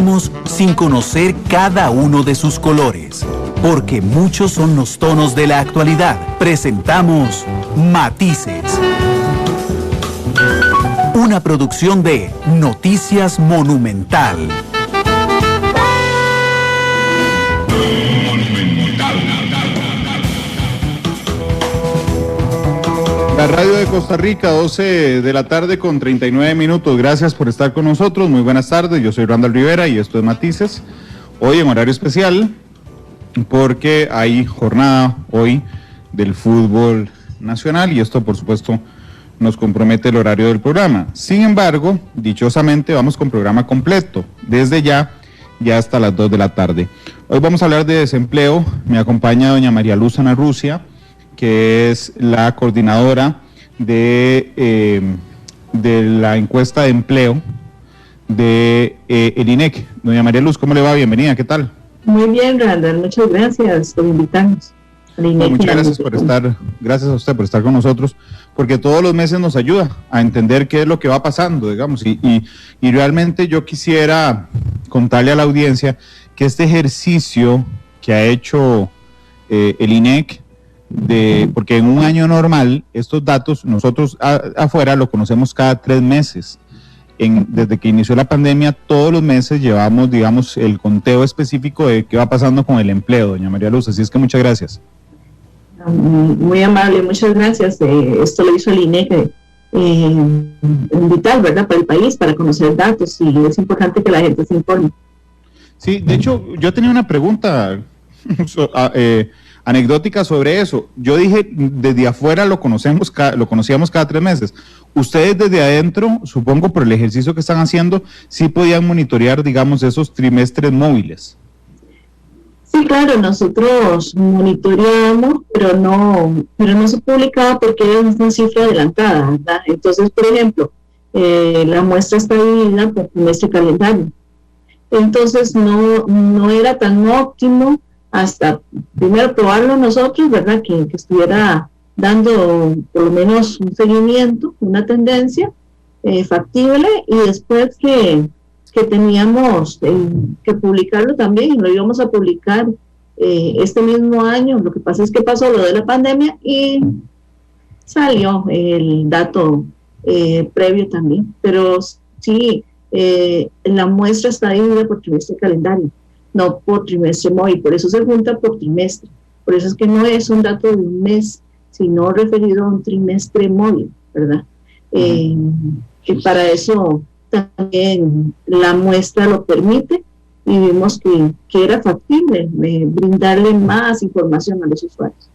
pasamos sin conocer cada uno de sus colores. Porque muchos son los tonos de la actualidad. Presentamos Matices. Una producción de Noticias Monumental. La radio de Costa Rica, 12 de la tarde con 39 minutos. Gracias por estar con nosotros. Muy buenas tardes. Yo soy Randall Rivera y esto es Matices. Hoy en horario especial porque hay jornada hoy del fútbol nacional y esto por supuesto nos compromete el horario del programa. Sin embargo, dichosamente vamos con programa completo desde ya hasta las 2 de la tarde. Hoy vamos a hablar de desempleo. Me acompaña doña María Luz Ana Rusia, que es la coordinadora de la encuesta de empleo de el INEC. Doña María Luz, ¿cómo le va? Bienvenida, ¿qué tal? Muy bien, Randall, muchas gracias por invitarnos. Muchas gracias gracias a usted por estar con nosotros, porque todos los meses nos ayuda a entender qué es lo que va pasando, digamos, y realmente yo quisiera contarle a la audiencia que este ejercicio que ha hecho el INEC, porque en un año normal estos datos nosotros afuera lo conocemos cada 3 meses. Desde que inició la pandemia, todos los meses llevamos, digamos, el conteo específico de qué va pasando con el empleo, doña María Luz, así es que muchas gracias. Muy amable, muchas gracias. Esto lo hizo el INEC, vital, ¿verdad?, para el país, para conocer datos, y es importante que la gente se informe. Sí, de hecho, yo tenía una pregunta anecdótica sobre eso. Yo dije, desde afuera lo conocíamos cada 3 meses. Ustedes desde adentro, supongo por el ejercicio que están haciendo, sí podían monitorear, digamos, esos trimestres móviles. Sí, claro, nosotros monitoreamos, pero no se publicaba porque era una cifra adelantada, ¿verdad? Entonces, por ejemplo, la muestra está dividida por trimestre calendario. Entonces, no era tan óptimo hasta primero probarlo nosotros, ¿verdad? Que estuviera dando por lo menos un seguimiento, una tendencia factible, y después que teníamos que publicarlo también, y lo íbamos a publicar este mismo año. Lo que pasa es que pasó lo de la pandemia y salió el dato previo también, pero sí, la muestra está dividida por trimestre calendario, no por trimestre móvil, por eso se junta por trimestre, por eso es que no es un dato de un mes, sino referido a un trimestre móvil, ¿verdad? Que para eso también la muestra lo permite, y vimos que era factible brindarle más información a los usuarios.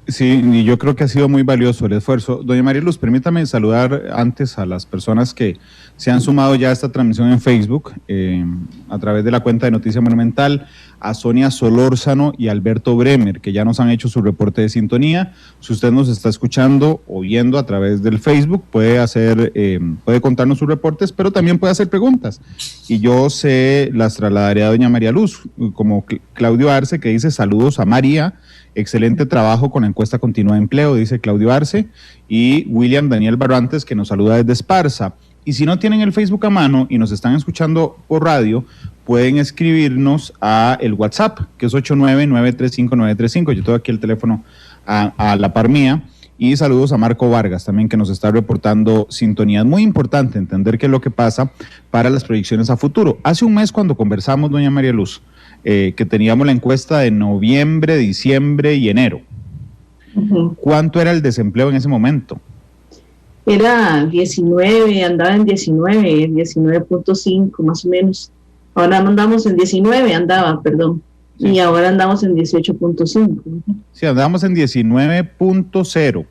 Sí, y yo creo que ha sido muy valioso el esfuerzo. Doña María Luz, permítame saludar antes a las personas que se han sumado ya a esta transmisión en Facebook, a través de la cuenta de Noticia Monumental, a Sonia Solórzano y Alberto Bremer, que ya nos han hecho su reporte de sintonía. Si usted nos está escuchando o viendo a través del Facebook, puede contarnos sus reportes, pero también puede hacer preguntas. Y yo las trasladaré a doña María Luz, como Claudio Arce, que dice: saludos a María, excelente trabajo con la encuesta continua de empleo, dice Claudio Arce, y William Daniel Barrantes, que nos saluda desde Esparza. Y si no tienen el Facebook a mano y nos están escuchando por radio, pueden escribirnos a el WhatsApp, que es 899-35935. Yo tengo aquí el teléfono a la par mía. Y saludos a Marco Vargas también, que nos está reportando sintonía. Es muy importante entender qué es lo que pasa para las proyecciones a futuro. Hace un mes, cuando conversamos, doña María Luz, que teníamos la encuesta de noviembre, diciembre y enero. ¿Cuánto era el desempleo en ese momento? Era 19, andaba en 19.5 más o menos. Ahora andamos en 19, perdón. Sí. Y ahora andamos en 18.5. Sí, andamos en 19.0.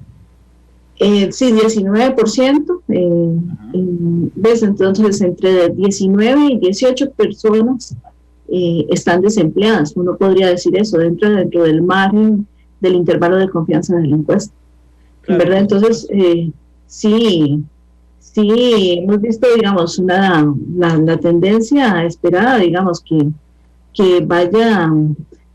Sí, 19%. ¿Ves? Entonces, entre 19 y 18 personas están desempleadas. Uno podría decir eso, dentro del margen del intervalo de confianza de la encuesta. Claro. ¿Verdad? Entonces, sí, hemos visto, digamos, la tendencia esperada, digamos, que vaya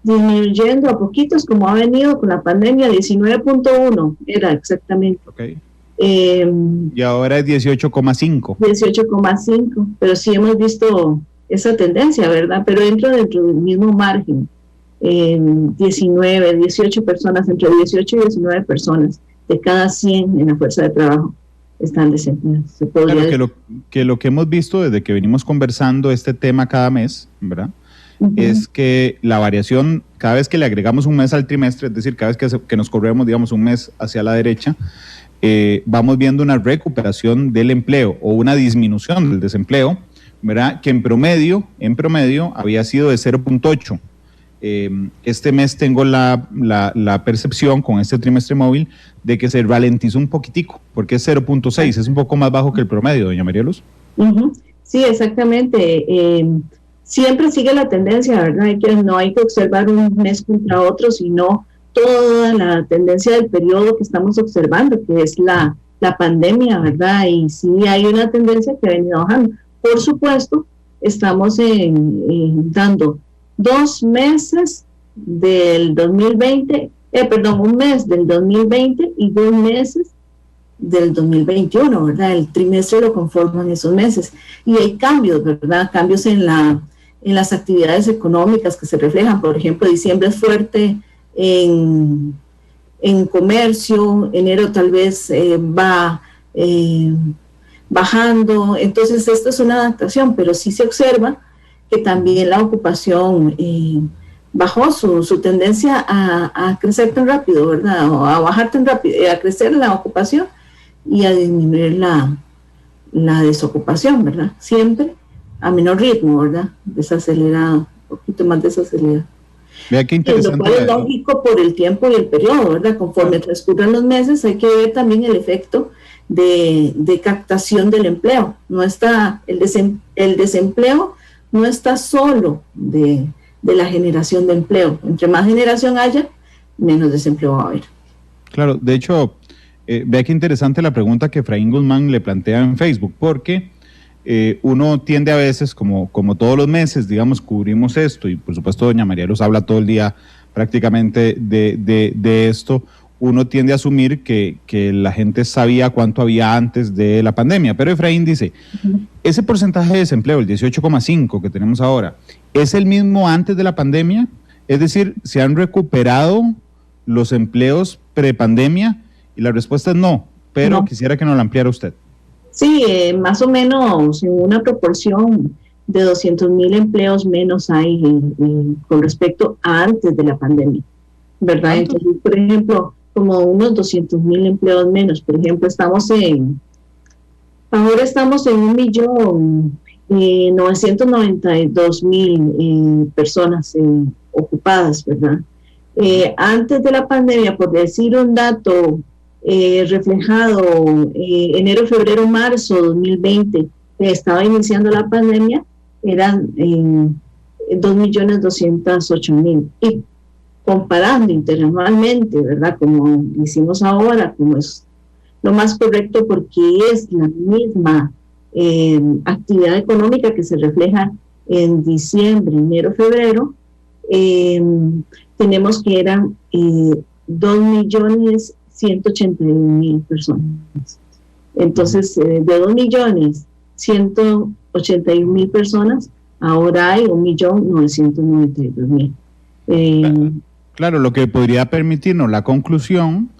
disminuyendo a poquitos, como ha venido con la pandemia. 19.1 era exactamente. Okay. Y ahora es 18.5. 18.5, pero sí hemos visto esa tendencia, ¿verdad? Pero dentro del mismo margen, 18 personas, entre 18 y 19 personas de cada 100 en la fuerza de trabajo están desempleados. Claro, lo que hemos visto desde que venimos conversando este tema cada mes, ¿verdad? Es que la variación, cada vez que le agregamos un mes al trimestre, es decir, cada vez que nos corremos, digamos, un mes hacia la derecha, vamos viendo una recuperación del empleo o una disminución del desempleo, ¿verdad? Que en promedio había sido de 0.8. Este mes tengo la percepción con este trimestre móvil de que se ralentizó un poquitico, porque es 0.6, es un poco más bajo que el promedio, doña María Luz. Sí, exactamente. Siempre sigue la tendencia, ¿verdad? No hay que observar un mes contra otro, sino toda la tendencia del periodo que estamos observando, que es la pandemia, ¿verdad? Y sí hay una tendencia que ha venido bajando. Por supuesto, estamos dando 2 meses del 2020, un mes del 2020 y 2 meses del 2021, ¿verdad? El trimestre lo conforman esos meses. Y hay cambios, ¿verdad? Cambios en las actividades económicas que se reflejan. Por ejemplo, diciembre es fuerte en comercio, enero tal vez va bajando. Entonces, esto es una adaptación, pero sí se observa que también la ocupación bajó su tendencia a crecer tan rápido, ¿verdad? O a bajar tan rápido, a crecer la ocupación y a disminuir la desocupación, ¿verdad? Siempre a menor ritmo, ¿verdad? Desacelerado, un poquito más desacelerado. Vea qué interesante. Lo cual es lógico por el tiempo y el periodo, ¿verdad? Conforme transcurran los meses, hay que ver también el efecto de captación del empleo. No está el desempleo no está solo de la generación de empleo. Entre más generación haya, menos desempleo va a haber. Claro, de hecho, vea qué interesante la pregunta que Efraín Guzmán le plantea en Facebook, porque uno tiende a veces, como todos los meses, digamos, cubrimos esto, y por supuesto doña María Luz habla todo el día prácticamente de esto, uno tiende a asumir que la gente sabía cuánto había antes de la pandemia, pero Efraín dice, ese porcentaje de desempleo, el 18,5 que tenemos ahora, ¿es el mismo antes de la pandemia? Es decir, ¿se han recuperado los empleos prepandemia? Y la respuesta es no, pero quisiera que nos la ampliara usted. Sí, más o menos en una proporción de 200,000 empleos menos hay con respecto a antes de la pandemia, ¿verdad? ¿Cuánto? Entonces, por ejemplo, como unos 200,000 empleos menos. Por ejemplo, ahora estamos en 1,992,000 personas ocupadas, ¿verdad? Antes de la pandemia, por decir un dato reflejado, enero, febrero, marzo 2020, estaba iniciando la pandemia, eran 2,208,000. Y comparando interanualmente, ¿verdad? Como hicimos ahora, como es lo más correcto porque es la misma actividad económica que se refleja en diciembre, enero, febrero, tenemos que eran 2,181,000 personas. Entonces, de 2,181,000 personas, ahora hay 1,992,000. Claro, lo que podría permitirnos la conclusión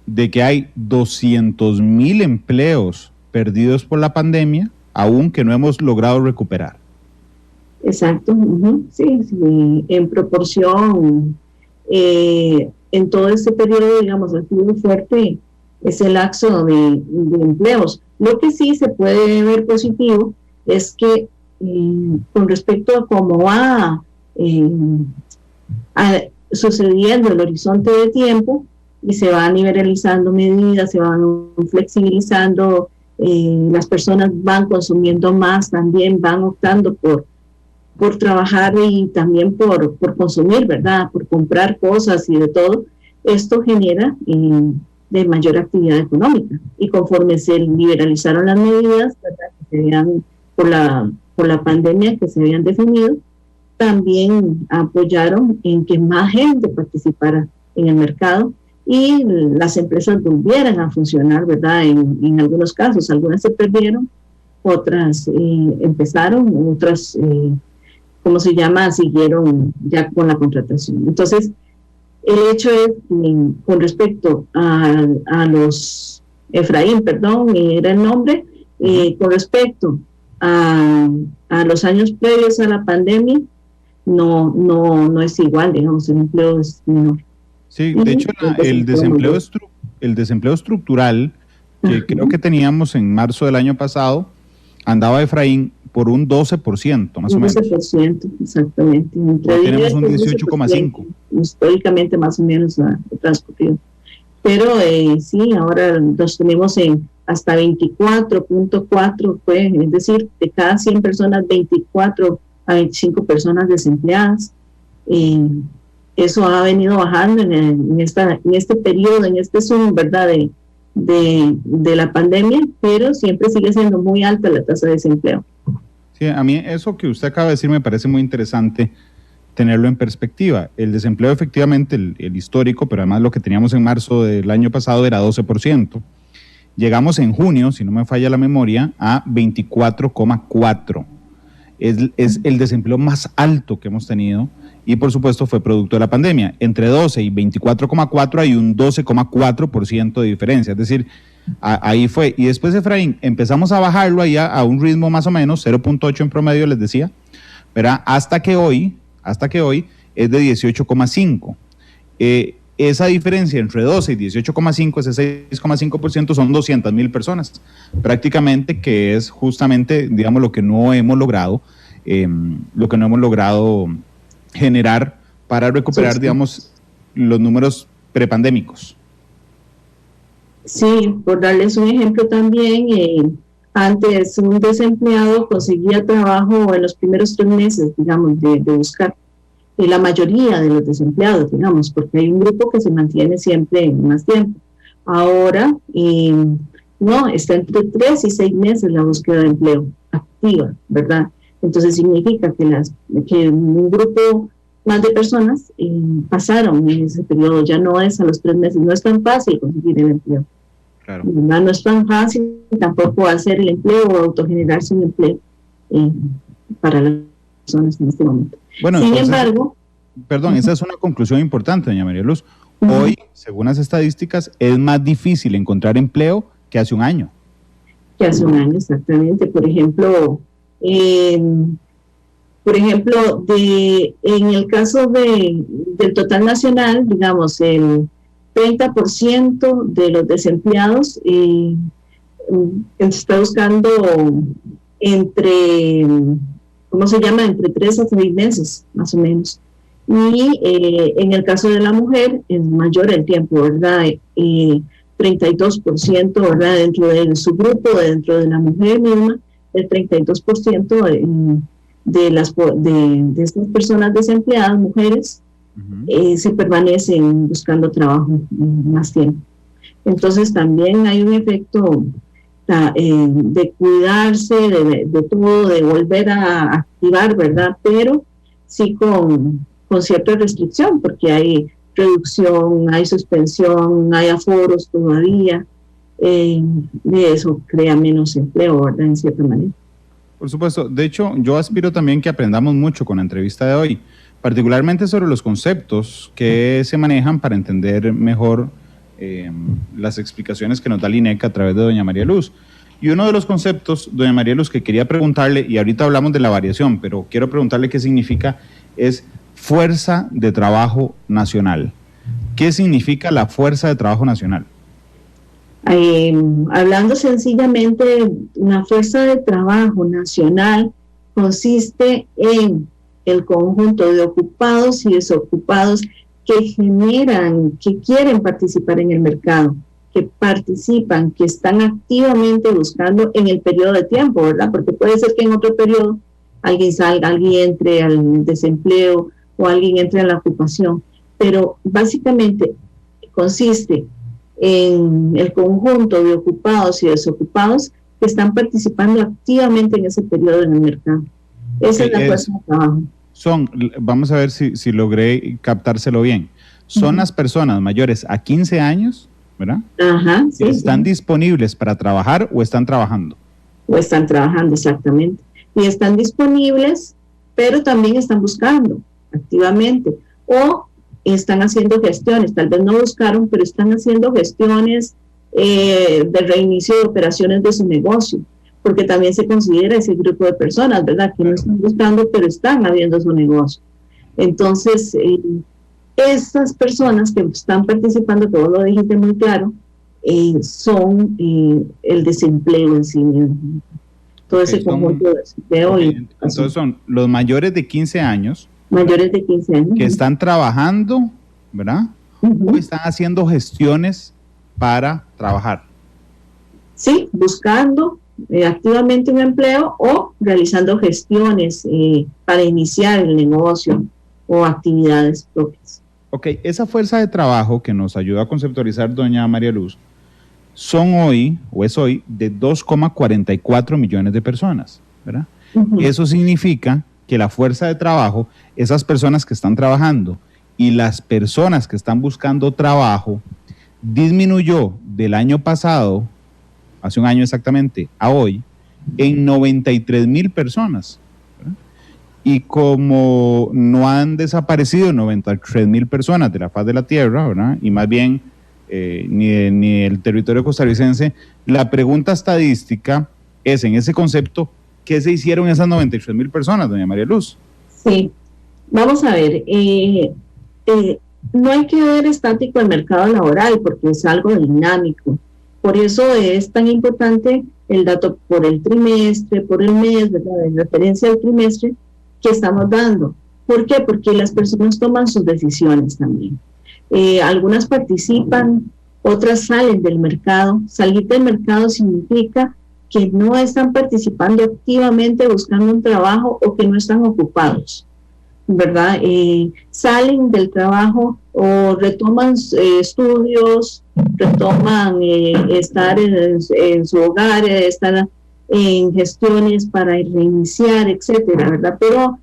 de que hay 200,000 empleos perdidos por la pandemia, aún que no hemos logrado recuperar. Exacto, sí, en proporción, en todo este periodo, digamos, ha sido fuerte ese lapso de empleos. Lo que sí se puede ver positivo es que con respecto a cómo va sucediendo el horizonte de tiempo y se van liberalizando medidas, se van flexibilizando, las personas van consumiendo más, también van optando por trabajar y también por consumir, ¿verdad? Por comprar cosas y de todo. Esto genera de mayor actividad económica. Y conforme se liberalizaron las medidas, ¿verdad? Que se habían, por la pandemia que se habían definido, también apoyaron en que más gente participara en el mercado y las empresas volvieran a funcionar, ¿verdad? En algunos casos, algunas se perdieron, otras empezaron, otras, ¿cómo se llama?, siguieron ya con la contratación. Entonces, el hecho es que con respecto a los Efraín, perdón, era el nombre, con respecto a los años previos a la pandemia, no es igual, digamos, el empleo es menor. Sí, de hecho, el desempleo estructural, que creo que teníamos en marzo del año pasado, andaba, Efraín, por un 12%, más o menos. 12%, exactamente. Hoy tenemos un 18,5%. Históricamente, más o menos, ha transcurrido. Pero sí, ahora los tenemos en hasta 24.4, pues, es decir, de cada 100 personas, 24 a 25 personas desempleadas. Eso ha venido bajando en este periodo, en este zoom, ¿verdad?, de la pandemia, pero siempre sigue siendo muy alta la tasa de desempleo. Sí, a mí eso que usted acaba de decir me parece muy interesante tenerlo en perspectiva. El desempleo efectivamente, el histórico, pero además lo que teníamos en marzo del año pasado era 12%. Llegamos en junio, si no me falla la memoria, a 24,4%. Es el desempleo más alto que hemos tenido y por supuesto fue producto de la pandemia. Entre 12 y 24,4 hay un 12,4% de diferencia, es decir, ahí fue. Y después, Efraín, empezamos a bajarlo allá a un ritmo más o menos, 0.8 en promedio, les decía, ¿verdad? Hasta que hoy es de 18,5. Esa diferencia entre 12 y 18,5, ese 6,5%, son 200,000 personas, prácticamente, que es justamente, digamos, lo que no hemos logrado generar para recuperar, digamos, los números prepandémicos. Sí, por darles un ejemplo también, antes un desempleado conseguía trabajo en los primeros 3 meses, digamos, de buscar. La mayoría de los desempleados, digamos, porque hay un grupo que se mantiene siempre más tiempo. Ahora, no, está entre 3 y 6 meses la búsqueda de empleo activa, ¿verdad? Entonces significa que un grupo más de personas pasaron en ese periodo, ya no es a los 3 meses, no es tan fácil conseguir el empleo. Claro. No es tan fácil tampoco hacer el empleo o autogenerarse un empleo para las personas en este momento. Bueno, sin embargo, perdón, esa es una conclusión importante, doña María Luz. Hoy, según las estadísticas, es más difícil encontrar empleo que hace un año. Que hace un año, exactamente. Por ejemplo, en el caso del total nacional, digamos, el 30% de los desempleados está buscando entre 3 a 6 meses, más o menos. Y en el caso de la mujer es mayor el tiempo, ¿verdad? 32%, ¿verdad? Dentro de su grupo, dentro de la mujer misma, el 32% de estas personas desempleadas, mujeres, se permanecen buscando trabajo más tiempo. Entonces también hay un efecto de cuidarse, de todo, de volver a activar, ¿verdad? Pero sí con cierta restricción, porque hay reducción, hay suspensión, hay aforos todavía, de eso crea menos empleo, ¿verdad? En cierta manera. Por supuesto. De hecho, yo aspiro también que aprendamos mucho con la entrevista de hoy, particularmente sobre los conceptos que se manejan para entender mejor las explicaciones que nos da el INEC a través de doña María Luz. Y uno de los conceptos, doña María Luz, que quería preguntarle, y ahorita hablamos de la variación, pero quiero preguntarle qué significa, es fuerza de trabajo nacional. ¿Qué significa la fuerza de trabajo nacional? Hablando sencillamente, la fuerza de trabajo nacional consiste en el conjunto de ocupados y desocupados que quieren participar en el mercado, que participan, que están activamente buscando en el periodo de tiempo, ¿verdad? Porque puede ser que en otro periodo alguien salga, alguien entre al desempleo o alguien entre a la ocupación, pero básicamente consiste en el conjunto de ocupados y desocupados que están participando activamente en ese periodo en el mercado. Esa es la fuerza de trabajo. Vamos a ver si logré captárselo bien. Son las personas mayores a 15 años, ¿verdad? Ajá, sí. ¿Están disponibles para trabajar o están trabajando? o están trabajando exactamente, y están disponibles, pero también están buscando activamente, o están haciendo gestiones, tal vez no buscaron, pero están haciendo gestiones de reinicio de operaciones de su negocio, porque también se considera ese grupo de personas, ¿verdad? Que no están buscando, pero están abriendo su negocio. Entonces, estas personas que están participando, todo lo dijiste muy claro, son el desempleo en sí mismo. Todo ese conjunto de desempleo. Entonces son los mayores de 15 años. Mayores de 15 años. Que están trabajando, ¿verdad? O están haciendo gestiones para trabajar. Sí, buscando activamente un empleo o realizando gestiones para iniciar el negocio o actividades propias. Ok, esa fuerza de trabajo que nos ayuda a conceptualizar doña María Luz, son hoy, o es hoy, de 2,44 millones de personas, ¿verdad? Eso significa que la fuerza de trabajo, esas personas que están trabajando y las personas que están buscando trabajo, disminuyó del año pasado, hace un año exactamente, a hoy, en 93,000 personas. ¿Verdad? Y como no han desaparecido 93,000 personas de la faz de la tierra, ¿verdad? Y más bien ni el territorio costarricense, la pregunta estadística es, en ese concepto, ¿qué se hicieron esas 93,000 personas, doña María Luz? Sí, vamos a ver, no hay que ver estático el mercado laboral porque es algo dinámico. Por eso es tan importante el dato por el trimestre, por el mes, ¿verdad? En referencia al trimestre que estamos dando. ¿Por qué? Porque las personas toman sus decisiones también. Algunas participan, otras salen del mercado. Salir del mercado significa que no están participando activamente buscando un trabajo o que no están ocupados, ¿verdad? Salen del trabajo o retoman estudios, retoman estar en su hogar, estar en gestiones para reiniciar, etcétera, ¿verdad? Pero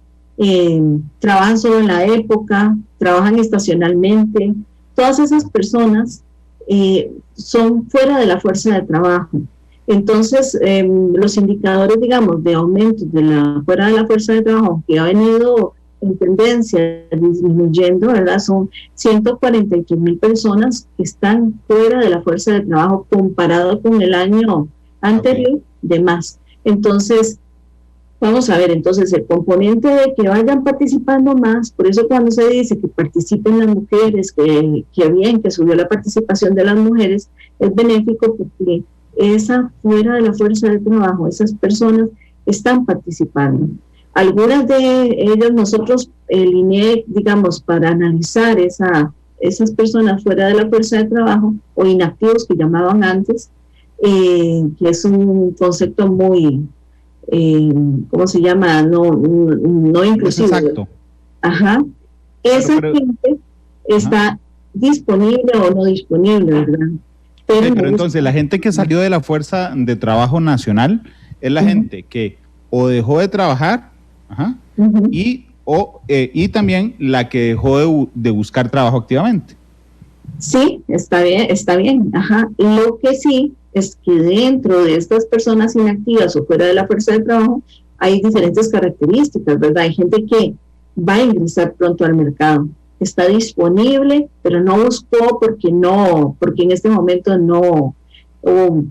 trabajan solo en la época, trabajan estacionalmente. Todas esas personas son fuera de la fuerza de trabajo. Entonces, los indicadores, digamos, de aumento fuera de la fuerza de trabajo, que ha venido en tendencia disminuyendo, ¿verdad? Son 143,000 personas que están fuera de la fuerza de trabajo comparado con el año anterior, de más. Entonces, vamos a ver, entonces el componente de que vayan participando más, por eso cuando se dice que participen las mujeres, que bien, que subió la participación de las mujeres, es benéfico porque esa fuera de la fuerza de trabajo, esas personas están participando. Algunas de ellas nosotros, el INEC, digamos, para analizar esas personas fuera de la fuerza de trabajo o inactivos que llamaban antes, que es un concepto muy, ¿cómo se llama? No inclusivo. Exacto. Ajá. Esa gente está disponible o no disponible, ¿verdad? Pero entonces la gente que salió de la fuerza de trabajo nacional es la gente que o dejó de trabajar y también la que dejó de buscar trabajo activamente. Sí, está bien. Ajá. Lo que sí es que dentro de estas personas inactivas o fuera de la fuerza de trabajo hay diferentes características, ¿verdad? Hay gente que va a ingresar pronto al mercado, está disponible, pero no buscó porque en este momento no,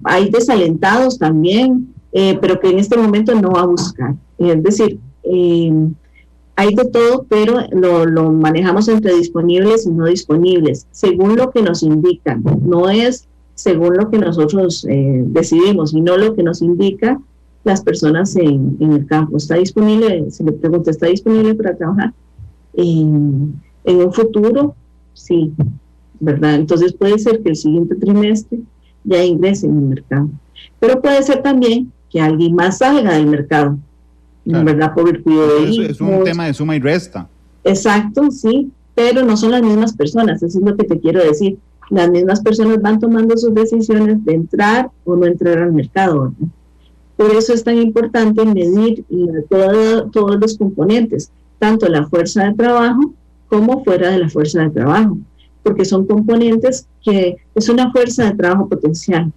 hay desalentados también, pero que en este momento no va a buscar. Es decir, hay de todo, pero lo manejamos entre disponibles y no disponibles, según lo que nos indican. No es según lo que nosotros decidimos, sino lo que nos indica las personas en el campo. ¿Está disponible? Se le pregunta, ¿está disponible para trabajar? En un futuro, sí, ¿verdad? Entonces puede ser que el siguiente trimestre ya ingrese en el mercado. Pero puede ser también que alguien más salga del mercado, claro, ¿verdad? Por el cuidado de hijos. Es un tema de suma y resta. Exacto, sí, pero no son las mismas personas, eso es lo que te quiero decir. Las mismas personas van tomando sus decisiones de entrar o no entrar al mercado, ¿verdad? Por eso es tan importante medir todos los componentes, tanto la fuerza de trabajo como fuera de la fuerza de trabajo, porque son componentes que es una fuerza de trabajo potencial,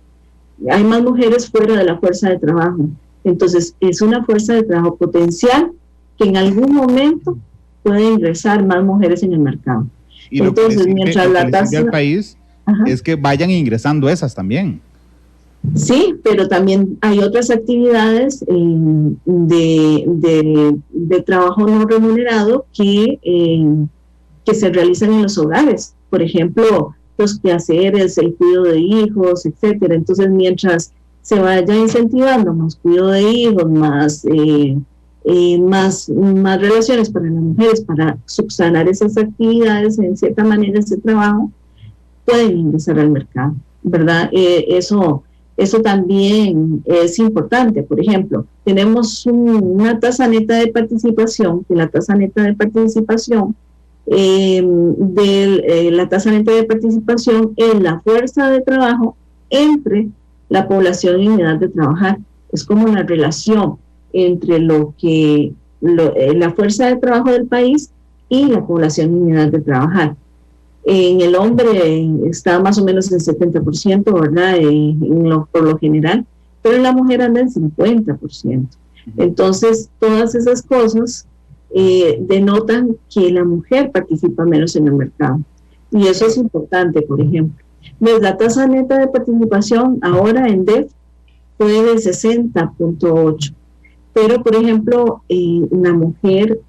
hay más mujeres fuera de la fuerza de trabajo. Entonces, es una fuerza de trabajo potencial que en algún momento puede ingresar más mujeres en el mercado. Y lo entonces, que mientras la tasa al país es que vayan ingresando esas también. Sí, pero también hay otras actividades de trabajo no remunerado que se realizan en los hogares. Por ejemplo, los quehaceres, el cuidado de hijos, etcétera. Entonces, mientras se vaya incentivando más cuidado de hijos, más relaciones para las mujeres, para subsanar esas actividades, en cierta manera, ese trabajo, pueden ingresar al mercado, ¿verdad? Eso también es importante. Por ejemplo, tenemos una tasa neta de participación, que la tasa neta de participación la tasa neta de participación es la fuerza de trabajo entre la población en edad de trabajar. Es como la relación entre la fuerza de trabajo del país y la población en edad de trabajar. En el hombre está más o menos en 70%, ¿verdad? Por lo general, pero en la mujer anda en 50%. Entonces, todas esas cosas denotan que la mujer participa menos en el mercado. Y eso es importante, por ejemplo. La tasa neta de participación ahora en DEF fue de 60.8. Pero, por ejemplo, una mujer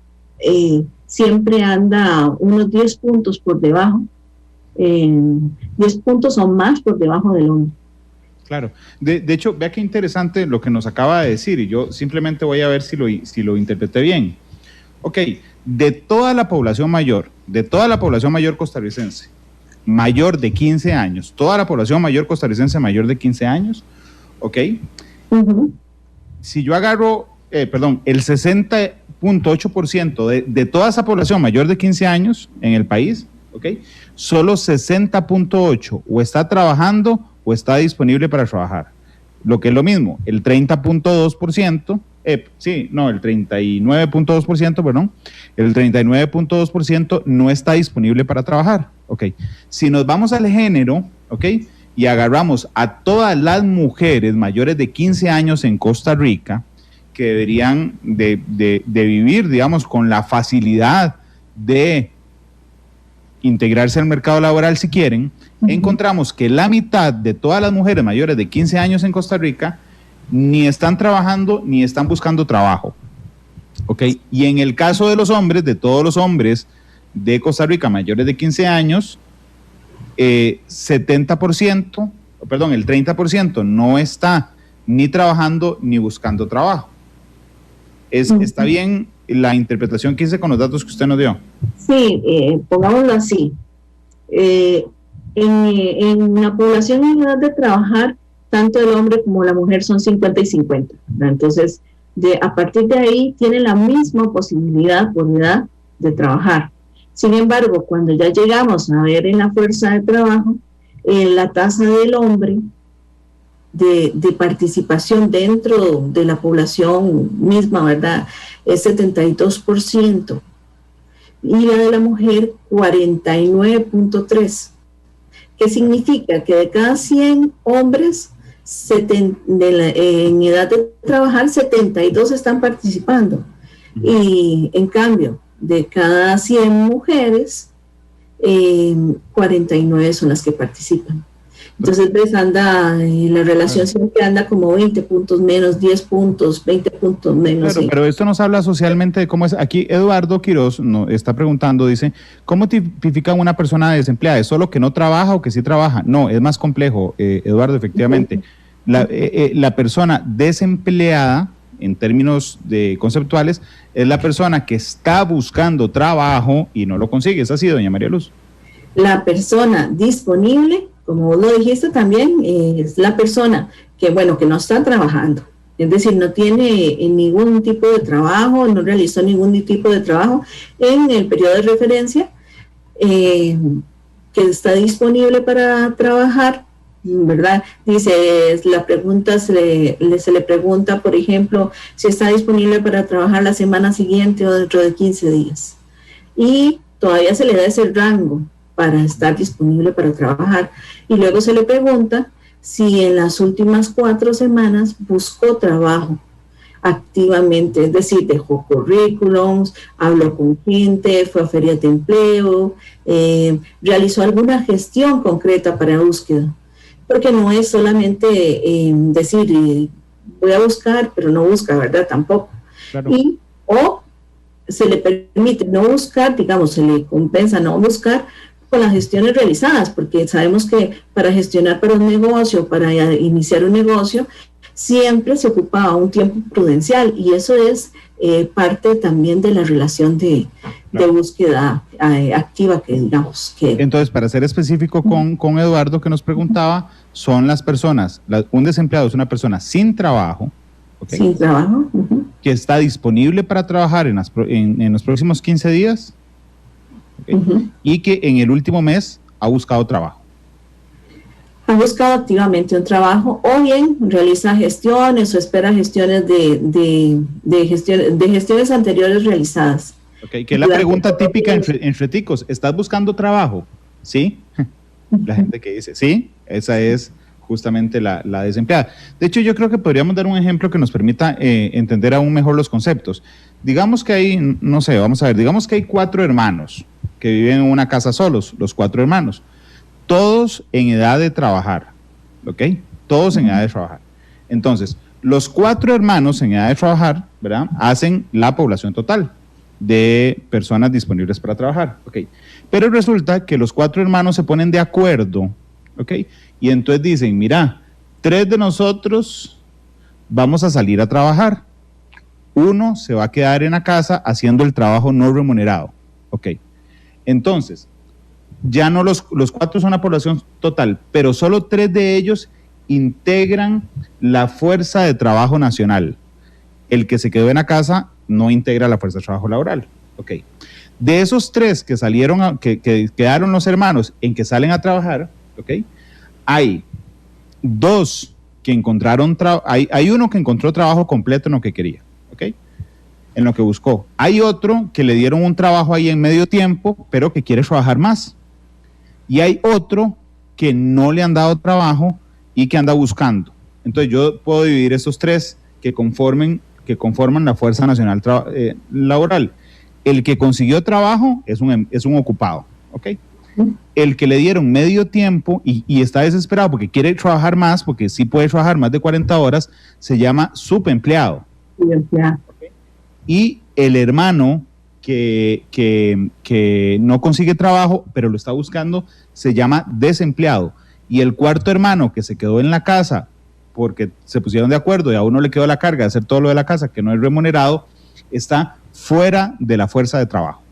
siempre anda unos 10 puntos por debajo, 10 puntos o más por debajo del hombre. Claro. De hecho, vea qué interesante lo que nos acaba de decir, y yo simplemente voy a ver si lo interpreté bien. Ok, de toda la población mayor costarricense, mayor de 15 años, toda la población mayor costarricense mayor de 15 años, ok, si yo agarro, el 60.8% de toda esa población mayor de 15 años en el país, ok, solo 60.8 o está trabajando o está disponible para trabajar. Lo que es lo mismo, el 30.2%, el 39.2%, perdón, el 39.2% no está disponible para trabajar, ok. Si nos vamos al género, ok, y agarramos a todas las mujeres mayores de 15 años en Costa Rica, que deberían de vivir, digamos, con la facilidad de integrarse al mercado laboral si quieren, encontramos que la mitad de todas las mujeres mayores de 15 años en Costa Rica ni están trabajando ni están buscando trabajo. ¿Ok? Y en el caso de los hombres, de todos los hombres de Costa Rica mayores de 15 años, el 30% no está ni trabajando ni buscando trabajo. ¿Está bien la interpretación que hice con los datos que usted nos dio? Sí, pongámoslo así. En la población en edad de trabajar, tanto el hombre como la mujer son 50 y 50, ¿verdad? Entonces, a partir de ahí tienen la misma posibilidad por edad de trabajar. Sin embargo, cuando ya llegamos a ver en la fuerza de trabajo, la tasa del hombre de participación dentro de la población misma, ¿verdad?, es 72%, y la de la mujer 49.3%. ¿Qué significa? Que de cada 100 hombres en edad de trabajar, 72 están participando. Y en cambio, de cada 100 mujeres, 49 son las que participan. Entonces, ves, la relación siempre anda como 20 puntos menos, 10 puntos, 20 puntos menos. Claro, pero esto nos habla socialmente de cómo es. Aquí Eduardo Quiroz nos está preguntando, dice, ¿cómo tipifican una persona desempleada? ¿Es solo que no trabaja o que sí trabaja? No, es más complejo, Eduardo, efectivamente. La persona desempleada, en términos conceptuales, es la persona que está buscando trabajo y no lo consigue. ¿Es así, doña María Luz? La persona disponible, como vos lo dijiste también, es la persona que no está trabajando. Es decir, no tiene ningún tipo de trabajo, no realizó ningún tipo de trabajo en el periodo de referencia, que está disponible para trabajar, ¿verdad? Dice, la pregunta se le pregunta, por ejemplo, si está disponible para trabajar la semana siguiente o dentro de 15 días. Y todavía se le da ese rango para estar disponible para trabajar. Y luego se le pregunta si en las últimas 4 semanas buscó trabajo activamente, es decir, dejó currículums, habló con gente, fue a ferias de empleo, realizó alguna gestión concreta para búsqueda, porque no es solamente decir voy a buscar, pero no busca, ¿verdad? Tampoco. Claro. O se le permite no buscar, digamos, se le compensa no buscar con las gestiones realizadas, porque sabemos que para gestionar para un negocio, para iniciar un negocio, siempre se ocupa un tiempo prudencial, y eso es parte también de la relación de búsqueda activa que digamos que... Entonces, para ser específico con Eduardo, que nos preguntaba, son las personas, un desempleado es una persona sin trabajo, ¿okay? Sin trabajo. Que está disponible para trabajar en los próximos 15 días, ¿okay? Y que en el último mes ha buscado trabajo. Ha buscado activamente un trabajo, o bien realiza gestiones o espera gestiones de gestiones anteriores realizadas. Okay, que es la pregunta típica entre ticos. ¿Estás buscando trabajo? ¿Sí? La gente que dice, sí, esa es justamente la desempleada. De hecho, yo creo que podríamos dar un ejemplo que nos permita entender aún mejor los conceptos. Digamos que hay, no sé, vamos a ver, digamos que hay 4 hermanos que viven en una casa solos, los 4 hermanos. Todos en edad de trabajar, ¿ok? Todos en edad de trabajar. Entonces, los 4 hermanos en edad de trabajar, ¿verdad? Hacen la población total de personas disponibles para trabajar, ¿ok? Pero resulta que los 4 hermanos se ponen de acuerdo, ¿ok? Y entonces dicen, mira, 3 de nosotros vamos a salir a trabajar. 1 se va a quedar en la casa haciendo el trabajo no remunerado, ¿ok? Entonces, ya no los 4 son la población total, pero solo 3 de ellos integran la fuerza de trabajo nacional. El que se quedó en la casa no integra la fuerza de trabajo laboral. Okay. De esos 3 que salieron, que quedaron los hermanos en que salen a trabajar, okay, hay 2 que encontraron hay uno que encontró trabajo completo en lo que quería, okay, en lo que buscó. Hay otro que le dieron un trabajo ahí en medio tiempo, pero que quiere trabajar más. Y hay otro que no le han dado trabajo y que anda buscando. Entonces yo puedo dividir estos 3 que conforman la Fuerza Nacional Laboral. El que consiguió trabajo es un ocupado, ¿ok? El que le dieron medio tiempo y está desesperado porque quiere trabajar más, porque sí puede trabajar más de 40 horas, se llama subempleado. Subempleado. ¿Okay? Y el hermano que no consigue trabajo, pero lo está buscando, se llama desempleado. Y el 4º hermano que se quedó en la casa porque se pusieron de acuerdo y a uno le quedó la carga de hacer todo lo de la casa que no es remunerado, está fuera de la fuerza de trabajo.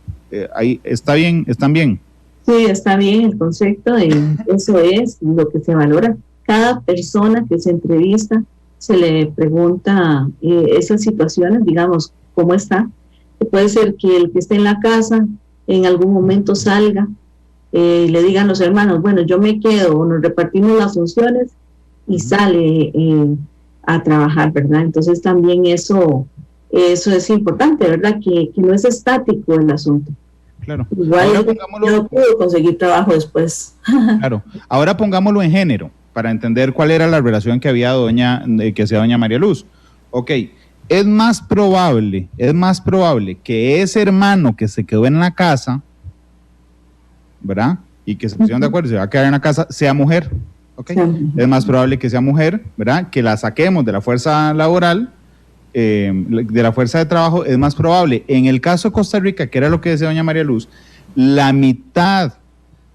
Ahí está bien, ¿están bien? Sí, está bien el concepto, eso es lo que se valora. Cada persona que se entrevista se le pregunta esas situaciones, digamos, ¿cómo está? Puede ser que el que esté en la casa en algún momento salga, le digan los hermanos, bueno, yo me quedo, o nos repartimos las funciones y sale a trabajar, ¿verdad? Entonces también eso es importante, ¿verdad? Que no es estático el asunto. Claro. Igual yo puedo conseguir trabajo después. Claro. Ahora pongámoslo en género, para entender cuál era la relación que había que hacía doña María Luz. Ok. Es más probable que ese hermano que se quedó en la casa, ¿verdad? Y que se pusieron de acuerdo, se va a quedar en la casa, sea mujer, ¿ok? Es más probable que sea mujer, ¿verdad? Que la saquemos de la fuerza laboral, de la fuerza de trabajo, es más probable. En el caso de Costa Rica, que era lo que decía doña María Luz, la mitad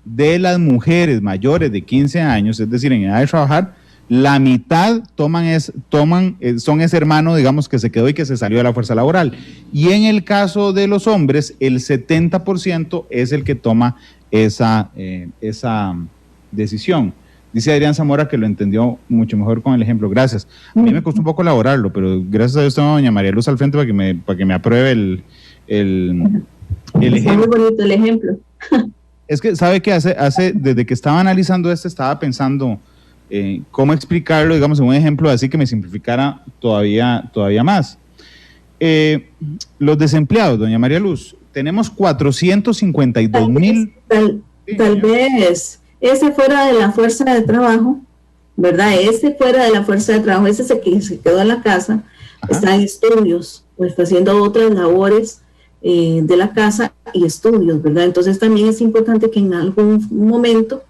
de las mujeres mayores de 15 años, es decir, en edad de trabajar, la mitad son ese hermano, digamos, que se quedó y que se salió de la fuerza laboral. Y en el caso de los hombres, el 70% es el que toma esa decisión. Dice Adrián Zamora que lo entendió mucho mejor con el ejemplo. Gracias. A mí me costó un poco elaborarlo, pero gracias a Dios tengo a doña María Luz al frente para que me apruebe el ejemplo. Está muy bonito el ejemplo. Es que, ¿sabe qué? Desde que estaba analizando estaba pensando cómo explicarlo, digamos, en un ejemplo así que me simplificara todavía más. Los desempleados, doña María Luz, tenemos 452,000. Tal vez ese fuera de la fuerza de trabajo ¿verdad? Ese fuera de la fuerza de trabajo, ese que se quedó en la casa, está en estudios, o está haciendo otras labores de la casa y estudios, ¿verdad? Entonces también es importante que en algún momento,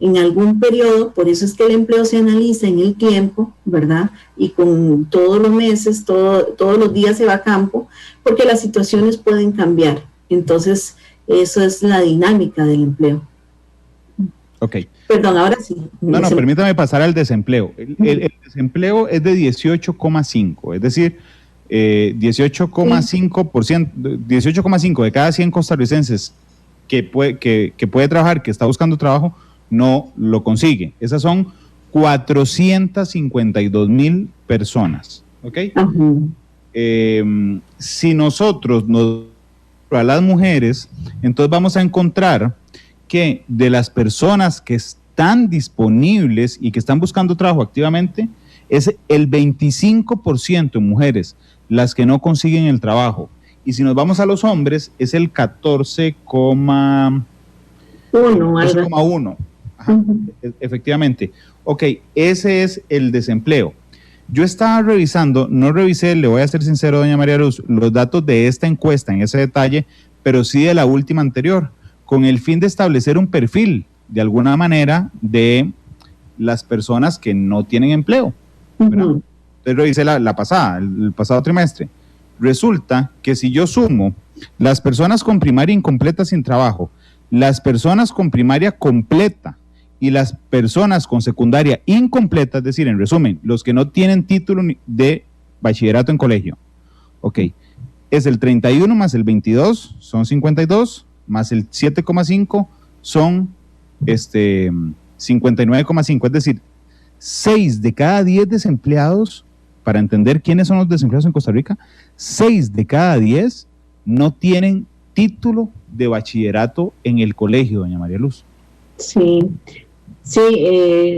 en algún periodo, por eso es que el empleo se analiza en el tiempo, ¿verdad? Y con todos los meses, todos los días se va a campo, porque las situaciones pueden cambiar. Entonces, eso es la dinámica del empleo. Ok. Perdón, ahora sí. No, permítame pasar al desempleo. El desempleo es de 18,5, es decir, 18,5%, 18,5 de cada 100 costarricenses que puede trabajar, que está buscando trabajo, no lo consigue. Esas son 452,000 personas, ¿ok? Si nosotros a las mujeres, entonces vamos a encontrar que de las personas que están disponibles y que están buscando trabajo activamente, es el 25% en mujeres las que no consiguen el trabajo. Y si nos vamos a los hombres, es el 14,1. Efectivamente. Ok, ese es el desempleo. Yo estaba revisando, no revisé, le voy a ser sincero, doña María Luz, los datos de esta encuesta en ese detalle, pero sí de la última anterior, con el fin de establecer un perfil, de alguna manera, de las personas que no tienen empleo. Entonces revisé la pasada, el pasado trimestre. Resulta que si yo sumo las personas con primaria incompleta sin trabajo, las personas con primaria completa y las personas con secundaria incompleta, es decir, en resumen, los que no tienen título de bachillerato en colegio, ok, es el 31 más el 22, son 52, más el 7,5 son 59,5, es decir, 6 de cada 10 desempleados, para entender quiénes son los desempleados en Costa Rica, 6 de cada 10 no tienen título de bachillerato en el colegio, doña María Luz. Sí,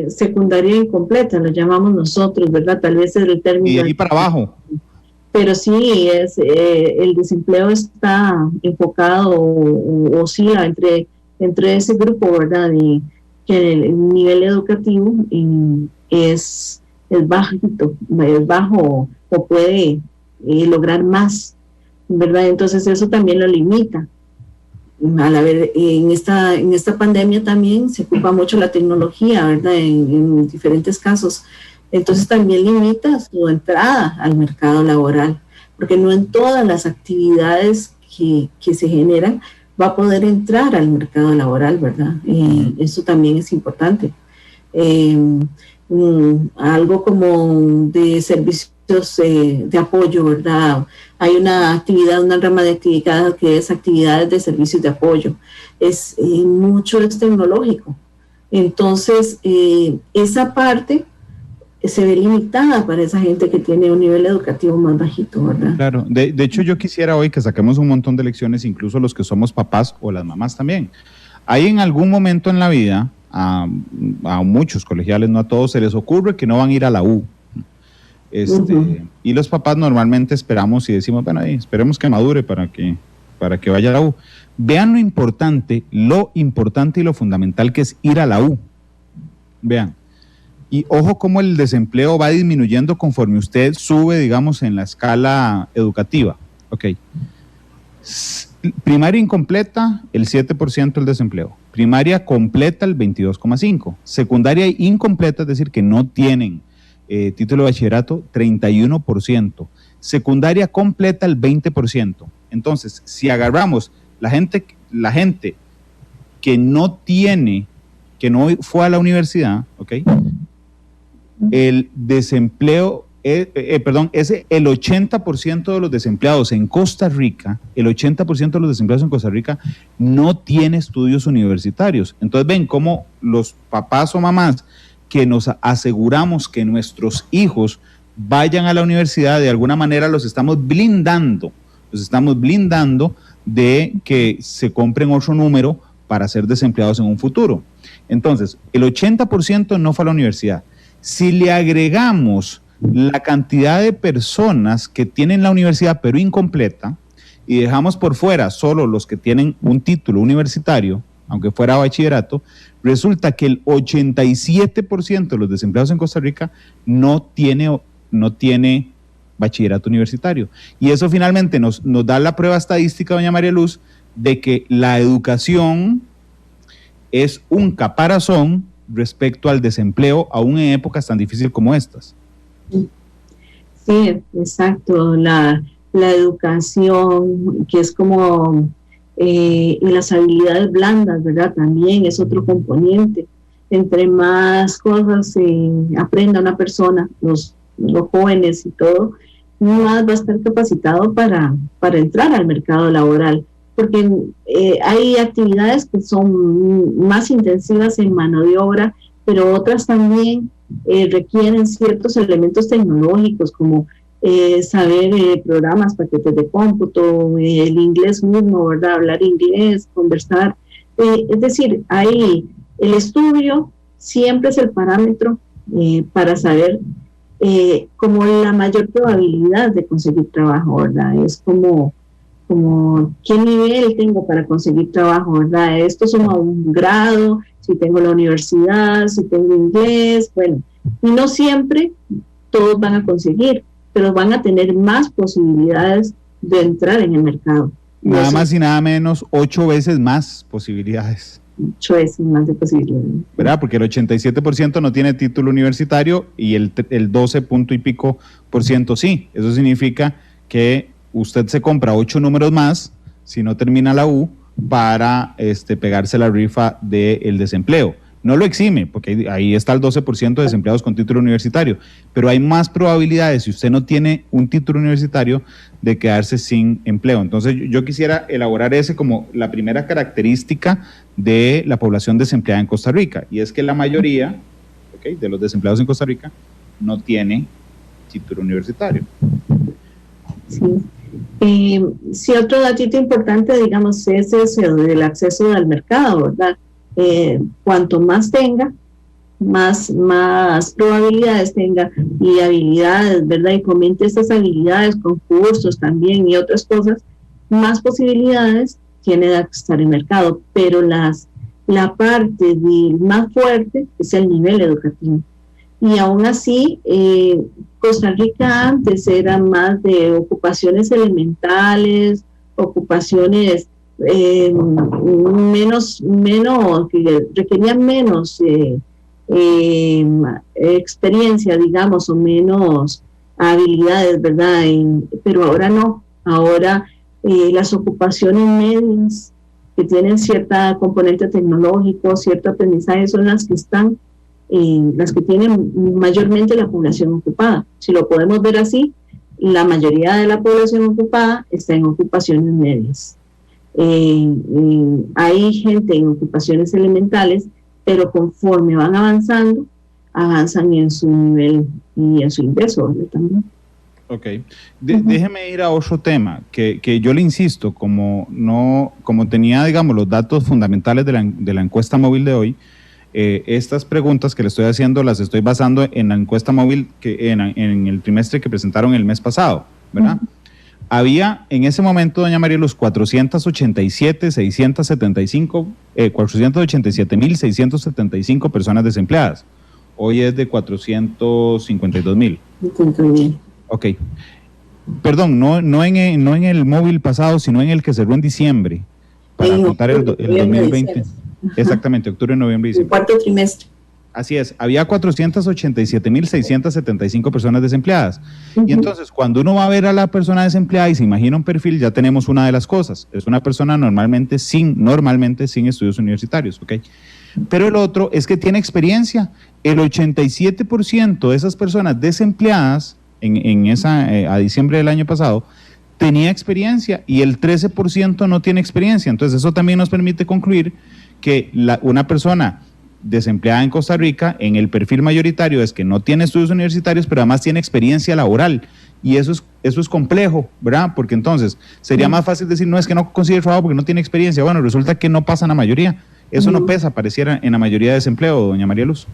secundaria incompleta, lo llamamos nosotros, ¿verdad? Tal vez es el término. Y de ahí para abajo. Pero sí, el desempleo está enfocado o oscila entre ese grupo, ¿verdad? Y que el nivel educativo es bajito, es bajo o puede lograr más, ¿verdad? Entonces eso también lo limita. Al haber, en esta pandemia también se ocupa mucho la tecnología, ¿verdad? En diferentes casos. Entonces también limita su entrada al mercado laboral, porque no en todas las actividades que se generan va a poder entrar al mercado laboral, ¿verdad? Eso también es importante. Algo como de servicios de apoyo, ¿verdad? Hay una rama de actividad que es actividades de servicios de apoyo. Mucho es tecnológico. Entonces, esa parte se ve limitada para esa gente que tiene un nivel educativo más bajito, ¿verdad? Claro, de hecho yo quisiera hoy que saquemos un montón de lecciones, incluso los que somos papás o las mamás también. Hay en algún momento en la vida, a muchos colegiales, no a todos, se les ocurre que no van a ir a la U. Y los papás normalmente esperamos y decimos, bueno, esperemos que madure para que vaya a la U. Vean lo importante y lo fundamental que es ir a la U. Vean. Y ojo cómo el desempleo va disminuyendo conforme usted sube, digamos, en la escala educativa. Ok. Primaria incompleta, el 7% del desempleo. Primaria completa, el 22,5%. Secundaria incompleta, es decir, que no tienen título de bachillerato, 31%. Secundaria completa, el 20%. Entonces, si agarramos la gente que no fue a la universidad, ¿ok? El desempleo, el 80% de los desempleados en Costa Rica, no tiene estudios universitarios. Entonces ven cómo los papás o mamás que nos aseguramos que nuestros hijos vayan a la universidad, de alguna manera los estamos blindando de que se compren otro número para ser desempleados en un futuro. Entonces, el 80% no fue a la universidad. Si le agregamos la cantidad de personas que tienen la universidad pero incompleta y dejamos por fuera solo los que tienen un título universitario, aunque fuera bachillerato, resulta que el 87% de los desempleados en Costa Rica no tiene bachillerato universitario. Y eso finalmente nos da la prueba estadística, doña María Luz, de que la educación es un caparazón respecto al desempleo, aún en épocas tan difíciles como estas. Sí, exacto. La educación, que es como y las habilidades blandas, ¿verdad? También es otro componente. Entre más cosas aprenda una persona, los jóvenes y todo, más va a estar capacitado para entrar al mercado laboral, porque hay actividades que son más intensivas en mano de obra, pero otras también requieren ciertos elementos tecnológicos, como saber programas, paquetes de cómputo, el inglés mismo, ¿verdad? Hablar inglés, conversar. Es decir, el estudio siempre es el parámetro para saber como la mayor probabilidad de conseguir trabajo, ¿verdad? Es como qué nivel tengo para conseguir trabajo, ¿verdad? Esto suma un grado, si tengo la universidad, si tengo inglés, bueno, y no siempre todos van a conseguir, pero van a tener más posibilidades de entrar en el mercado. Nada más y nada menos, 8 veces más posibilidades. 8 veces más de posibilidades. ¿Verdad? Porque el 87% no tiene título universitario y el 12 punto y pico por ciento sí. Eso significa que usted se compra 8 números más, si no termina la U, para pegarse la rifa del desempleo. No lo exime, porque ahí está el 12% de desempleados con título universitario, pero hay más probabilidades, si usted no tiene un título universitario, de quedarse sin empleo. Entonces yo quisiera elaborar ese como la primera característica de la población desempleada en Costa Rica, y es que la mayoría de los desempleados en Costa Rica no tiene título universitario. Sí. Sí, otro datito importante, digamos, es ese del acceso al mercado, ¿verdad? Cuanto más tenga, más probabilidades tenga y habilidades, ¿verdad? Y comente estas habilidades con cursos también y otras cosas, más posibilidades tiene de estar en el mercado. Pero la parte más fuerte es el nivel educativo. Y aún así, Costa Rica antes era más de ocupaciones elementales, ocupaciones que requerían menos experiencia, digamos, o menos habilidades, ¿verdad? Pero ahora no. Ahora las ocupaciones medias que tienen cierta componente tecnológico, cierto aprendizaje, son las que están las que tienen mayormente la población ocupada. Si lo podemos ver así, la mayoría de la población ocupada está en ocupaciones medias. Hay gente en ocupaciones elementales, pero conforme van avanzando, avanzan en su nivel y en su ingreso, ¿verdad? También. Ok. Déjeme ir a otro tema, que yo le insisto, como tenía, digamos, los datos fundamentales de la encuesta móvil de hoy, estas preguntas que le estoy haciendo las estoy basando en la encuesta móvil en el trimestre que presentaron el mes pasado, ¿verdad? Había en ese momento, doña María Luz, 487.675 personas desempleadas. Hoy es de 452.000. Ok. Perdón, no en el móvil pasado, sino en el que cerró en diciembre, para contar el 2020. Exactamente, octubre, noviembre y diciembre. El cuarto trimestre. Así es, había 487.675 personas desempleadas. Y entonces, cuando uno va a ver a la persona desempleada y se imagina un perfil, ya tenemos una de las cosas. Es una persona normalmente sin estudios universitarios, ¿ok? Pero el otro es que tiene experiencia. El 87% de esas personas desempleadas a diciembre del año pasado tenía experiencia y el 13% no tiene experiencia. Entonces, eso también nos permite concluir que una persona desempleada en Costa Rica, en el perfil mayoritario es que no tiene estudios universitarios, pero además tiene experiencia laboral, y eso es complejo, ¿verdad? Porque entonces sería más fácil decir, no, es que no consigue trabajo porque no tiene experiencia. Bueno, resulta que no pasa en la mayoría, eso no pesa, pareciera, en la mayoría de desempleo, doña María Luz.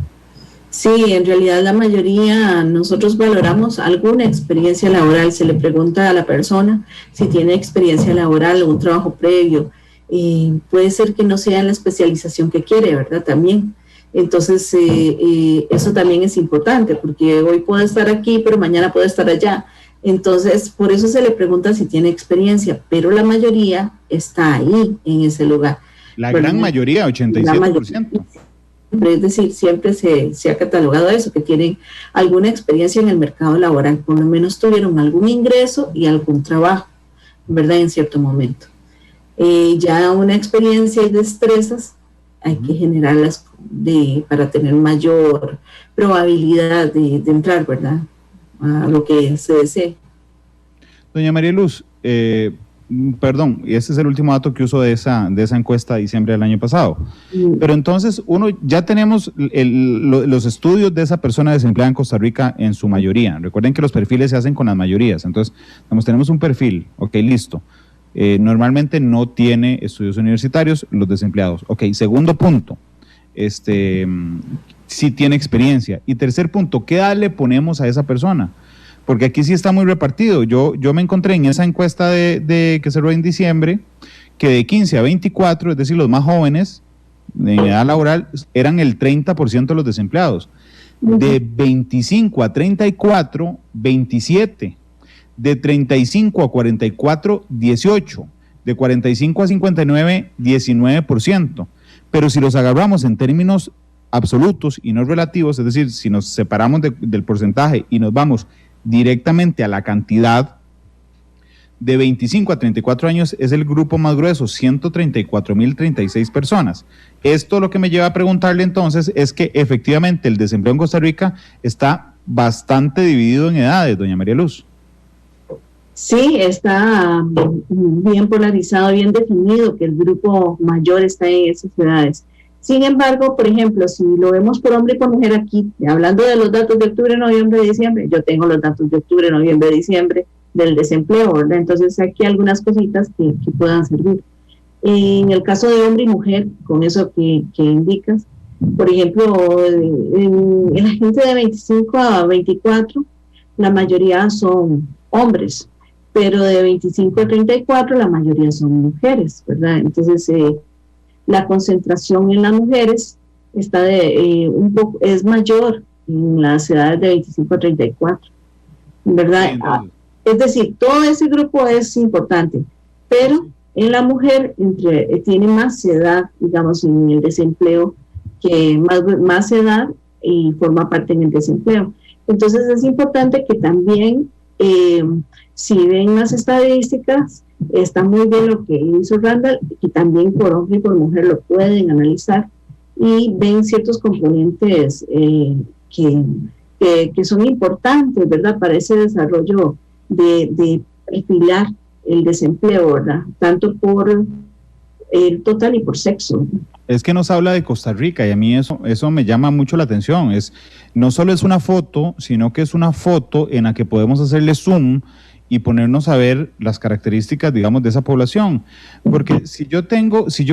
Sí, en realidad la mayoría, nosotros valoramos alguna experiencia laboral. Se le pregunta a la persona si tiene experiencia laboral, un trabajo previo. puede ser que no sea en la especialización que quiere, ¿verdad? También. Entonces, eso también es importante, porque hoy puede estar aquí, pero mañana puede estar allá. Entonces, por eso se le pregunta si tiene experiencia, pero la mayoría está ahí, en ese lugar. La gran mayoría, 87%. Es decir, siempre se ha catalogado eso, que tienen alguna experiencia en el mercado laboral, por lo menos tuvieron algún ingreso y algún trabajo, ¿verdad? En cierto momento. Ya una experiencia y destrezas hay que generarlas para tener mayor probabilidad de entrar, ¿verdad? A lo que se desee. Doña María Luz, perdón, y este es el último dato que uso de esa encuesta de diciembre del año pasado. Pero entonces, ya tenemos los estudios de esa persona desempleada en Costa Rica en su mayoría. Recuerden que los perfiles se hacen con las mayorías. Entonces, tenemos un perfil, ok, listo. Normalmente no tiene estudios universitarios los desempleados. Ok, segundo punto, sí tiene experiencia. Y tercer punto, ¿qué edad le ponemos a esa persona? Porque aquí sí está muy repartido. Yo me encontré en esa encuesta que se cerró en diciembre, que de 15 a 24, es decir, los más jóvenes en edad laboral, eran el 30% de los desempleados. De 25 a 34, 27. De 35 a 44, 18. De 45 a 59, 19%. Pero si los agarramos en términos absolutos y no relativos, es decir, si nos separamos del porcentaje y nos vamos directamente a la cantidad, de 25 a 34 años es el grupo más grueso, 134.036 personas. Esto lo que me lleva a preguntarle entonces es que efectivamente el desempleo en Costa Rica está bastante dividido en edades, doña María Luz. Sí, está bien polarizado, bien definido, que el grupo mayor está en esas edades. Sin embargo, por ejemplo, si lo vemos por hombre y por mujer aquí, hablando de los datos de octubre, noviembre, diciembre, yo tengo los datos de octubre, noviembre, diciembre del desempleo, ¿verdad? Entonces aquí algunas cositas que puedan servir. En el caso de hombre y mujer, con eso que indicas, por ejemplo, en la gente de 25 a 24, la mayoría son hombres, pero de 25 a 34 la mayoría son mujeres, ¿verdad? Entonces, la concentración en las mujeres está es mayor en las edades de 25 a 34, ¿verdad? Sí, es decir, todo ese grupo es importante, pero en la mujer tiene más edad, digamos, en el desempleo, que más edad y forma parte en el desempleo. Entonces es importante que también, si ven las estadísticas, está muy bien lo que hizo Randall, y también por hombre y por mujer lo pueden analizar y ven ciertos componentes que son importantes, ¿verdad?, para ese desarrollo de perfilar el desempleo, ¿verdad?, tanto por el total y por sexo. Es que nos habla de Costa Rica y a mí eso me llama mucho la atención. No solo es una foto, sino que es una foto en la que podemos hacerle zoom y ponernos a ver las características, digamos, de esa población. Porque si yo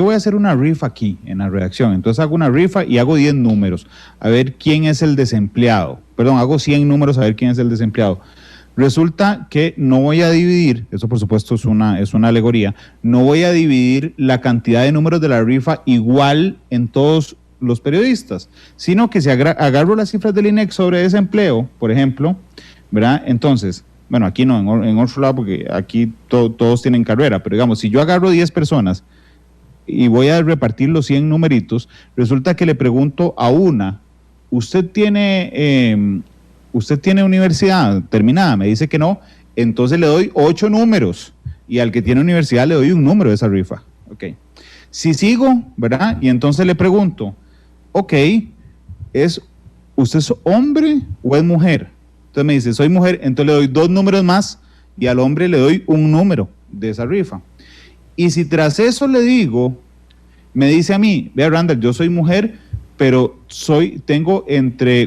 voy a hacer una rifa aquí en la redacción, entonces hago una rifa y hago 10 números, a ver quién es el desempleado. Perdón, hago 100 números a ver quién es el desempleado. Resulta que no voy a dividir, eso por supuesto es una alegoría, no voy a dividir la cantidad de números de la rifa igual en todos los periodistas, sino que si agarro las cifras del INEC sobre desempleo, por ejemplo, ¿verdad? Entonces, bueno, aquí no, en otro lado, porque aquí todos tienen carrera, pero digamos, si yo agarro 10 personas y voy a repartir los 100 numeritos, resulta que le pregunto a una, ¿usted tiene universidad terminada? Me dice que no, entonces le doy 8 números y al que tiene universidad le doy un número de esa rifa. Ok. Si sigo, ¿verdad? Y entonces le pregunto, ok, ¿usted es hombre o es mujer? Entonces me dice, soy mujer, entonces le doy 2 números más y al hombre le doy un número de esa rifa. Y si tras eso le digo, me dice a mí, vea Randall, yo soy mujer, pero tengo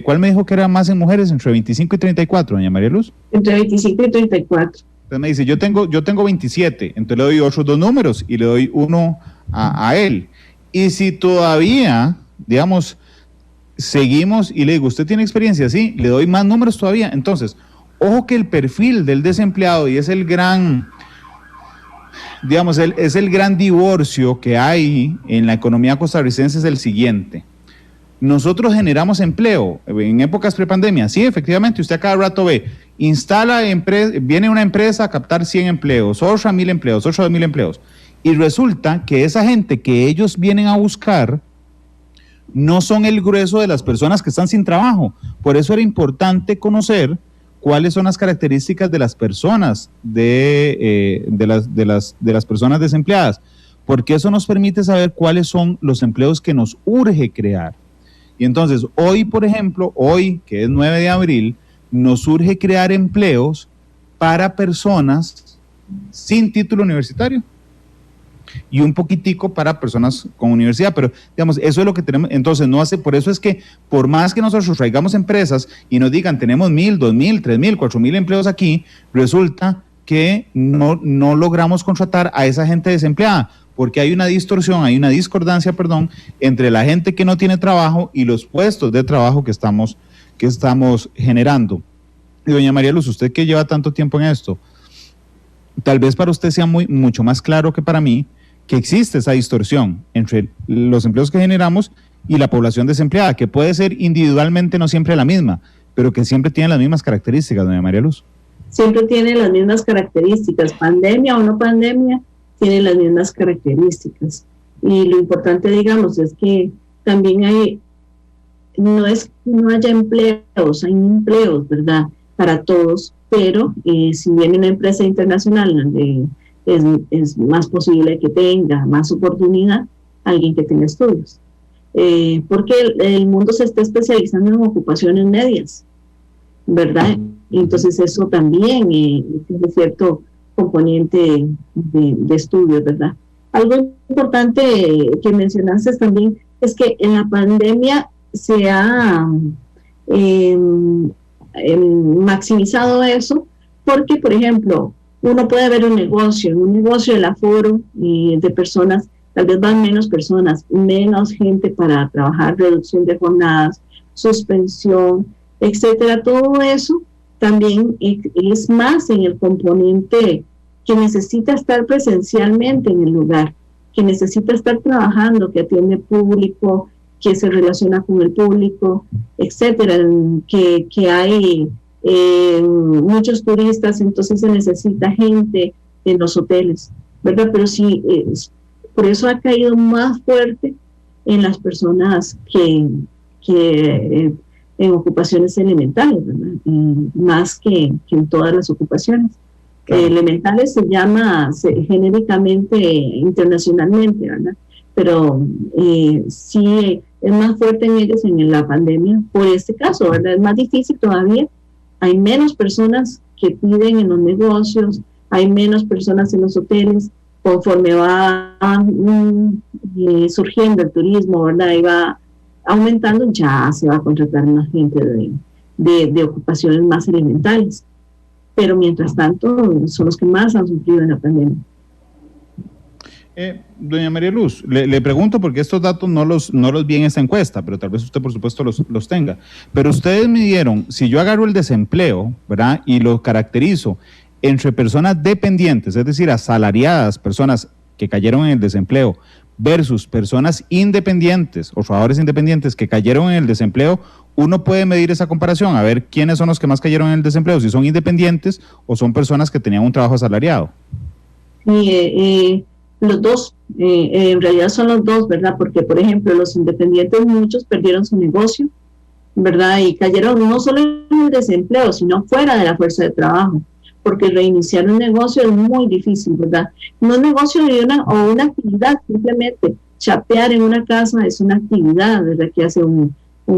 ¿cuál me dijo que era más en mujeres? Entre 25 y 34, doña María Luz. Entre 25 y 34. Entonces me dice, yo tengo 27, entonces le doy otros 2 números y le doy uno a él. Y si todavía, digamos, seguimos y le digo, ¿usted tiene experiencia? Sí, le doy más números todavía. Entonces, ojo que el perfil del desempleado, y es el gran digamos, es el gran divorcio que hay en la economía costarricense es el siguiente. Nosotros generamos empleo en épocas prepandemia, sí, efectivamente, usted a cada rato ve, viene una empresa a captar 100 empleos, otra 1,000 empleos, otra 2,000 empleos, y resulta que esa gente que ellos vienen a buscar no son el grueso de las personas que están sin trabajo. Por eso era importante conocer cuáles son las características de las personas, de las personas desempleadas, porque eso nos permite saber cuáles son los empleos que nos urge crear. Y entonces, hoy, por ejemplo, hoy, que es 9 de abril, nos urge crear empleos para personas sin título universitario y un poquitico para personas con universidad, pero digamos, eso es lo que tenemos. Entonces, por eso es que por más que nosotros traigamos empresas y nos digan tenemos 1,000, 2,000, 3,000, 4,000 empleos aquí, resulta que no logramos contratar a esa gente desempleada, porque hay una discordancia, entre la gente que no tiene trabajo y los puestos de trabajo que estamos generando. Y doña María Luz, usted que lleva tanto tiempo en esto, tal vez para usted sea mucho más claro que para mí que existe esa distorsión entre los empleos que generamos y la población desempleada, que puede ser individualmente no siempre la misma, pero que siempre tiene las mismas características, doña María Luz. Siempre tiene las mismas características, pandemia o no pandemia, tiene las mismas características. Y lo importante, digamos, es que también no es que no haya empleos, hay empleos, ¿verdad?, para todos, pero si viene una empresa internacional donde es más posible que tenga más oportunidad alguien que tenga estudios, porque el mundo se está especializando en ocupaciones medias, ¿verdad? Entonces eso también tiene cierto componente de estudios, ¿verdad? Algo importante que mencionaste también es que en la pandemia se ha maximizado eso, porque, por ejemplo, uno puede ver un negocio, el aforo de personas, tal vez van menos personas, menos gente para trabajar, reducción de jornadas, suspensión, etcétera. Todo eso también es más en el componente que necesita estar presencialmente en el lugar, que necesita estar trabajando, que atiende público, que se relaciona con el público, etcétera, que hay muchos turistas, entonces se necesita gente en los hoteles, ¿verdad? Pero sí, por eso ha caído más fuerte en las personas que en ocupaciones elementales, ¿verdad? Más que en todas las ocupaciones. Claro. Elementales se llama genéricamente, internacionalmente, ¿verdad? Pero sí es más fuerte en ellos en la pandemia por este caso, ¿verdad? Es más difícil todavía. Hay menos personas que piden en los negocios, hay menos personas en los hoteles, conforme va surgiendo el turismo, ¿verdad? Y va aumentando, ya se va a contratar más gente de ocupaciones más elementales. Pero mientras tanto, son los que más han sufrido en la pandemia. Doña María Luz, le pregunto porque estos datos no los vi en esta encuesta, pero tal vez usted por supuesto los tenga. Pero ustedes midieron, si yo agarro el desempleo, ¿verdad?, y lo caracterizo entre personas dependientes, es decir, asalariadas, personas que cayeron en el desempleo, versus personas independientes o trabajadores independientes que cayeron en el desempleo, uno puede medir esa comparación, a ver quiénes son los que más cayeron en el desempleo, si son independientes o son personas que tenían un trabajo asalariado. Los dos, en realidad son los dos, ¿verdad? Porque, por ejemplo, los independientes, muchos perdieron su negocio, ¿verdad? Y cayeron no solo en el desempleo, sino fuera de la fuerza de trabajo, porque reiniciar un negocio es muy difícil, ¿verdad? No un negocio o una actividad, simplemente chapear en una casa es una actividad, ¿verdad?, que hace un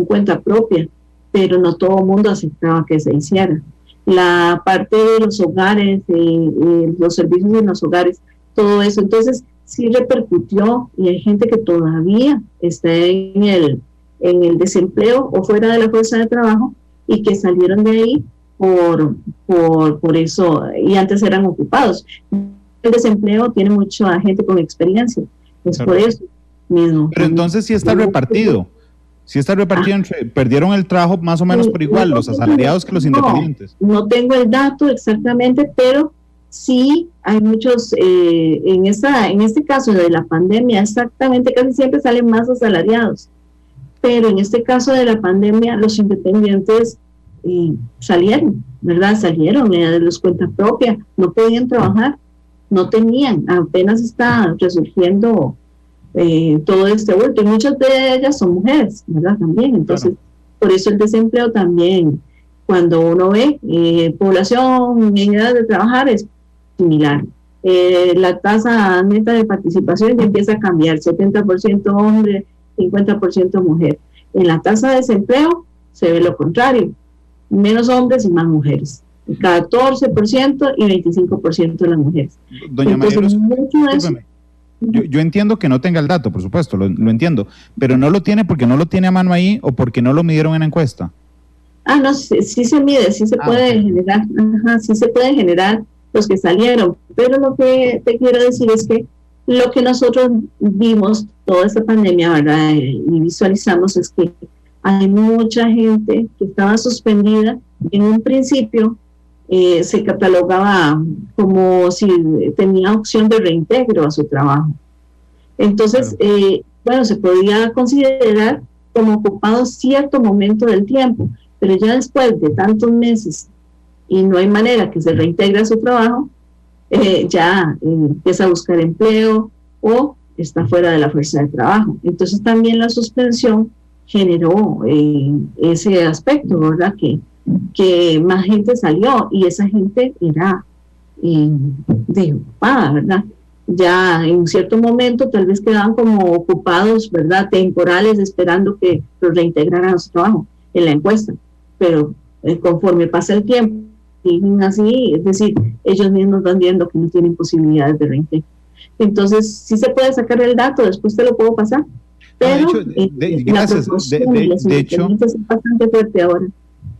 cuenta propia, pero no todo el mundo aceptaba que se hiciera. La parte de los hogares, los servicios en los hogares, todo eso, entonces sí repercutió y hay gente que todavía está en el desempleo o fuera de la fuerza de trabajo y que salieron de ahí por eso, y antes eran ocupados. El desempleo tiene mucha gente con experiencia, es claro. Por eso mismo. Pero entonces sí está repartido. Sí está repartido, perdieron el trabajo más o menos por igual, los asalariados que los independientes. No tengo el dato exactamente, pero sí hay muchos, en este caso de la pandemia, exactamente casi siempre salen más asalariados, pero en este caso de la pandemia los independientes salieron, ¿verdad? Salieron de los cuentas propias, no podían trabajar, no tenían, apenas está resurgiendo todo este vuelto, y muchas de ellas son mujeres, ¿verdad? También, entonces, por eso el desempleo también, cuando uno ve población en edad de trabajar, es similar. La tasa neta de participación ya empieza a cambiar, 70% hombre, 50% mujer. En la tasa de desempleo se ve lo contrario, menos hombres y más mujeres, 14% y 25% de las mujeres. Doña María Luz, yo entiendo que no tenga el dato, por supuesto, lo entiendo, pero no lo tiene porque no lo tiene a mano ahí o porque no lo midieron en la encuesta. No, sí se mide, sí se puede generar, sí se pueden generar los que salieron, pero lo que te quiero decir es que lo que nosotros vimos toda esta pandemia, ¿verdad? Y visualizamos es que hay mucha gente que estaba suspendida. En un principio se catalogaba como si tenía opción de reintegro a su trabajo. Entonces, se podía considerar como ocupado cierto momento del tiempo, pero ya después de tantos meses y no hay manera que se reintegre a su trabajo, ya empieza a buscar empleo o está fuera de la fuerza de trabajo. Entonces también la suspensión generó ese aspecto, ¿verdad? Que más gente salió y esa gente era desocupada, ¿verdad? Ya en un cierto momento tal vez quedaban como ocupados, ¿verdad? Temporales, esperando que los reintegraran a su trabajo en la encuesta, pero conforme pasa el tiempo, siguen así, es decir, ellos mismos van viendo que no tienen posibilidades de reintegro. Entonces, sí se puede sacar el dato, después te lo puedo pasar, pero gracias. De hecho, es bastante fuerte ahora.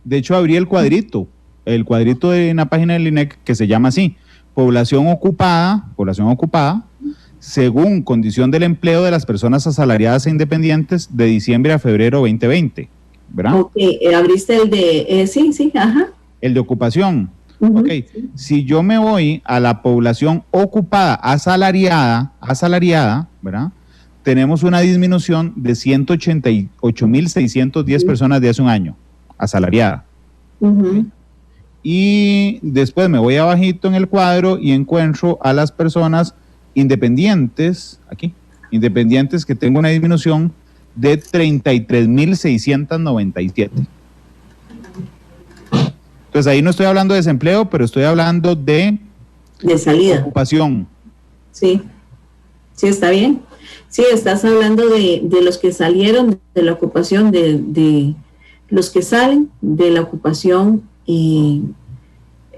De hecho, abrí el cuadrito de una página del INEC que se llama así, población ocupada, según condición del empleo de las personas asalariadas e independientes de diciembre a febrero 2020, ¿verdad? Ok, abriste el de, sí, ajá. El de ocupación. Ok, si yo me voy a la población ocupada asalariada, ¿verdad? Tenemos una disminución de 188.610 personas de hace un año, asalariada. ¿Okay? Y después me voy abajito en el cuadro y encuentro a las personas independientes, aquí, independientes que tengo una disminución de 33.697. Entonces ahí no estoy hablando de desempleo, pero estoy hablando de salida. Ocupación. Sí, está bien. Sí, estás hablando de los que salieron de la ocupación, de los que salen de la ocupación, y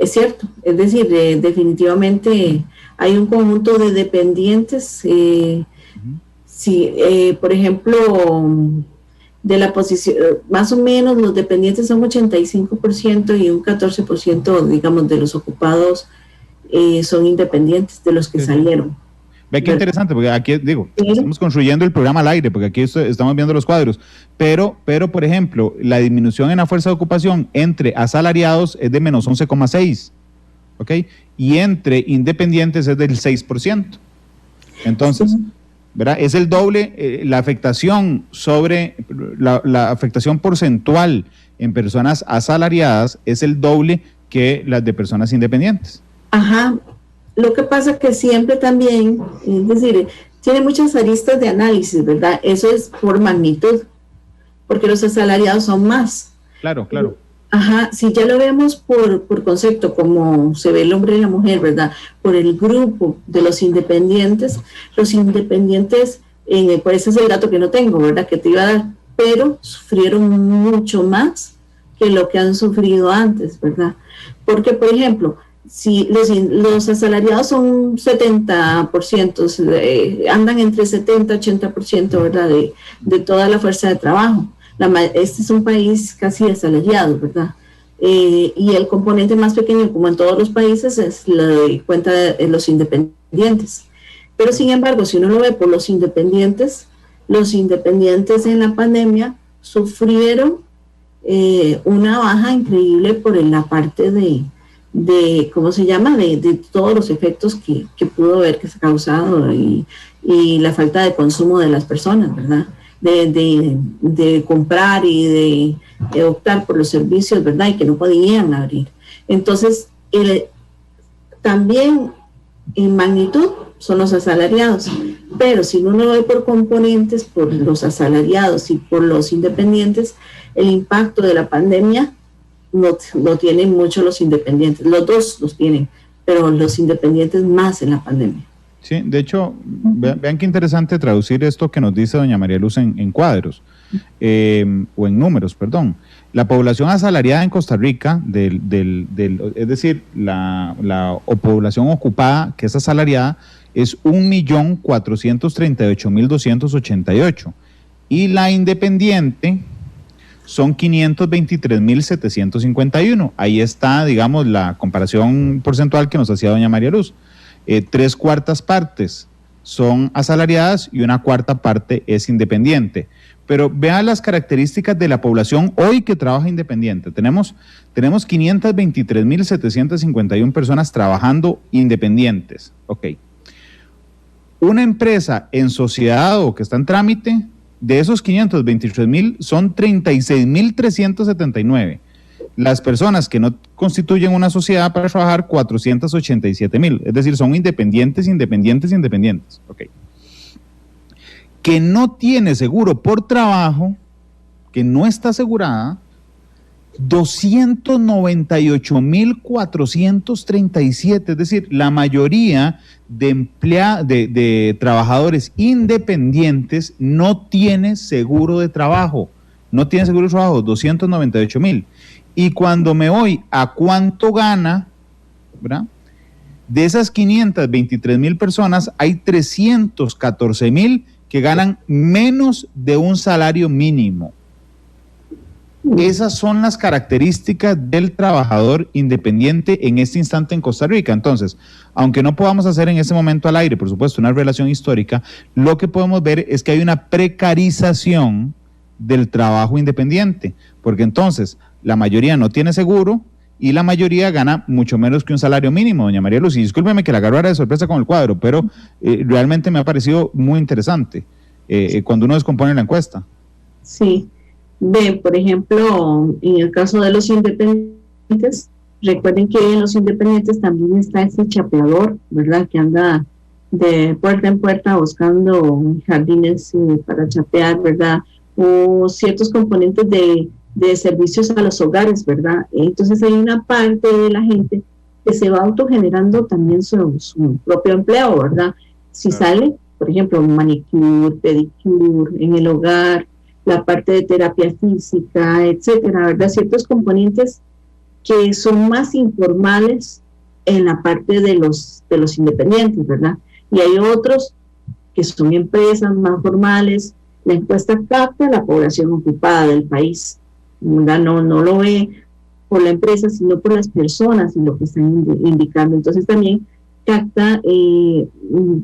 es cierto, es decir, definitivamente hay un conjunto de dependientes, por ejemplo, de la posición, más o menos los dependientes son 85% y un 14%, digamos, de los ocupados son independientes, de los que salieron. Ve qué interesante, porque aquí, estamos construyendo el programa al aire, porque aquí estamos viendo los cuadros, pero, por ejemplo, la disminución en la fuerza de ocupación entre asalariados es de menos 11,6, ¿ok? Y entre independientes es del 6%. Entonces, ¿verdad? Es el doble, la afectación sobre, la afectación porcentual en personas asalariadas es el doble que las de personas independientes. Ajá. Lo que pasa es que siempre también, es decir, tiene muchas aristas de análisis, ¿verdad? Eso es por magnitud, porque los asalariados son más. Claro. Ajá, si ya lo vemos por concepto, como se ve el hombre y la mujer, ¿verdad? Por el grupo de los independientes, pues ese es el dato que no tengo, ¿verdad? Que te iba a dar, pero sufrieron mucho más que lo que han sufrido antes, ¿verdad? Porque, por ejemplo, si los asalariados son 70%, andan entre 70 y 80%, ¿verdad? De toda la fuerza de trabajo. Este es un país casi asalariado, ¿verdad? Y el componente más pequeño, como en todos los países, es la de cuenta de los independientes. Pero sin embargo, si uno lo ve por los independientes en la pandemia sufrieron una baja increíble por la parte de ¿cómo se llama? De todos los efectos que pudo haber que se ha causado y la falta de consumo de las personas, ¿verdad? De comprar y de optar por los servicios, ¿verdad? Y que no podían abrir. Entonces, también en magnitud son los asalariados, pero si uno lo ve por componentes, por los asalariados y por los independientes, el impacto de la pandemia no tienen mucho los independientes, los dos los tienen, pero los independientes más en la pandemia. Sí, de hecho, vean qué interesante traducir esto que nos dice doña María Luz en cuadros, o en números, perdón. La población asalariada en Costa Rica, es decir, la población ocupada que es asalariada, es 1.438.288, y la independiente son 523.751. Ahí está, digamos, la comparación porcentual que nos hacía doña María Luz. 3/4 partes son asalariadas y 1/4 parte es independiente. Pero vean las características de la población hoy que trabaja independiente. Tenemos 523.751 personas trabajando independientes. Ok. Una empresa en sociedad o que está en trámite, de esos 523.000 son 36.379. Las personas que no constituyen una sociedad para trabajar, 487.000. Es decir, son independientes. Ok. Que no tiene seguro por trabajo, que no está asegurada, 298.437, es decir, la mayoría de trabajadores independientes no tiene seguro de trabajo, 298.000. Y cuando me voy a cuánto gana, ¿verdad? De esas 523.000 personas, hay 314.000 que ganan menos de un salario mínimo. Esas son las características del trabajador independiente en este instante en Costa Rica. Entonces, aunque no podamos hacer en este momento al aire, por supuesto, una relación histórica, lo que podemos ver es que hay una precarización del trabajo independiente, porque entonces la mayoría no tiene seguro y la mayoría gana mucho menos que un salario mínimo, doña María Luz. Y discúlpeme que la agarrara de sorpresa con el cuadro, pero realmente me ha parecido muy interesante cuando uno descompone la encuesta. Sí. Por ejemplo, en el caso de los independientes, recuerden que en los independientes también está ese chapeador, ¿verdad? Que anda de puerta en puerta buscando jardines para chapear, ¿verdad? O ciertos componentes de servicios a los hogares, ¿verdad? Entonces hay una parte de la gente que se va autogenerando también su propio empleo, ¿verdad? Si sale, por ejemplo, manicure, pedicure en el hogar, la parte de terapia física, etcétera, ¿verdad? Ciertos componentes que son más informales en la parte de los independientes, ¿verdad? Y hay otros que son empresas más formales. La encuesta capta la población ocupada del país, ¿verdad? No lo ve por la empresa, sino por las personas y lo que están indicando. Entonces también capta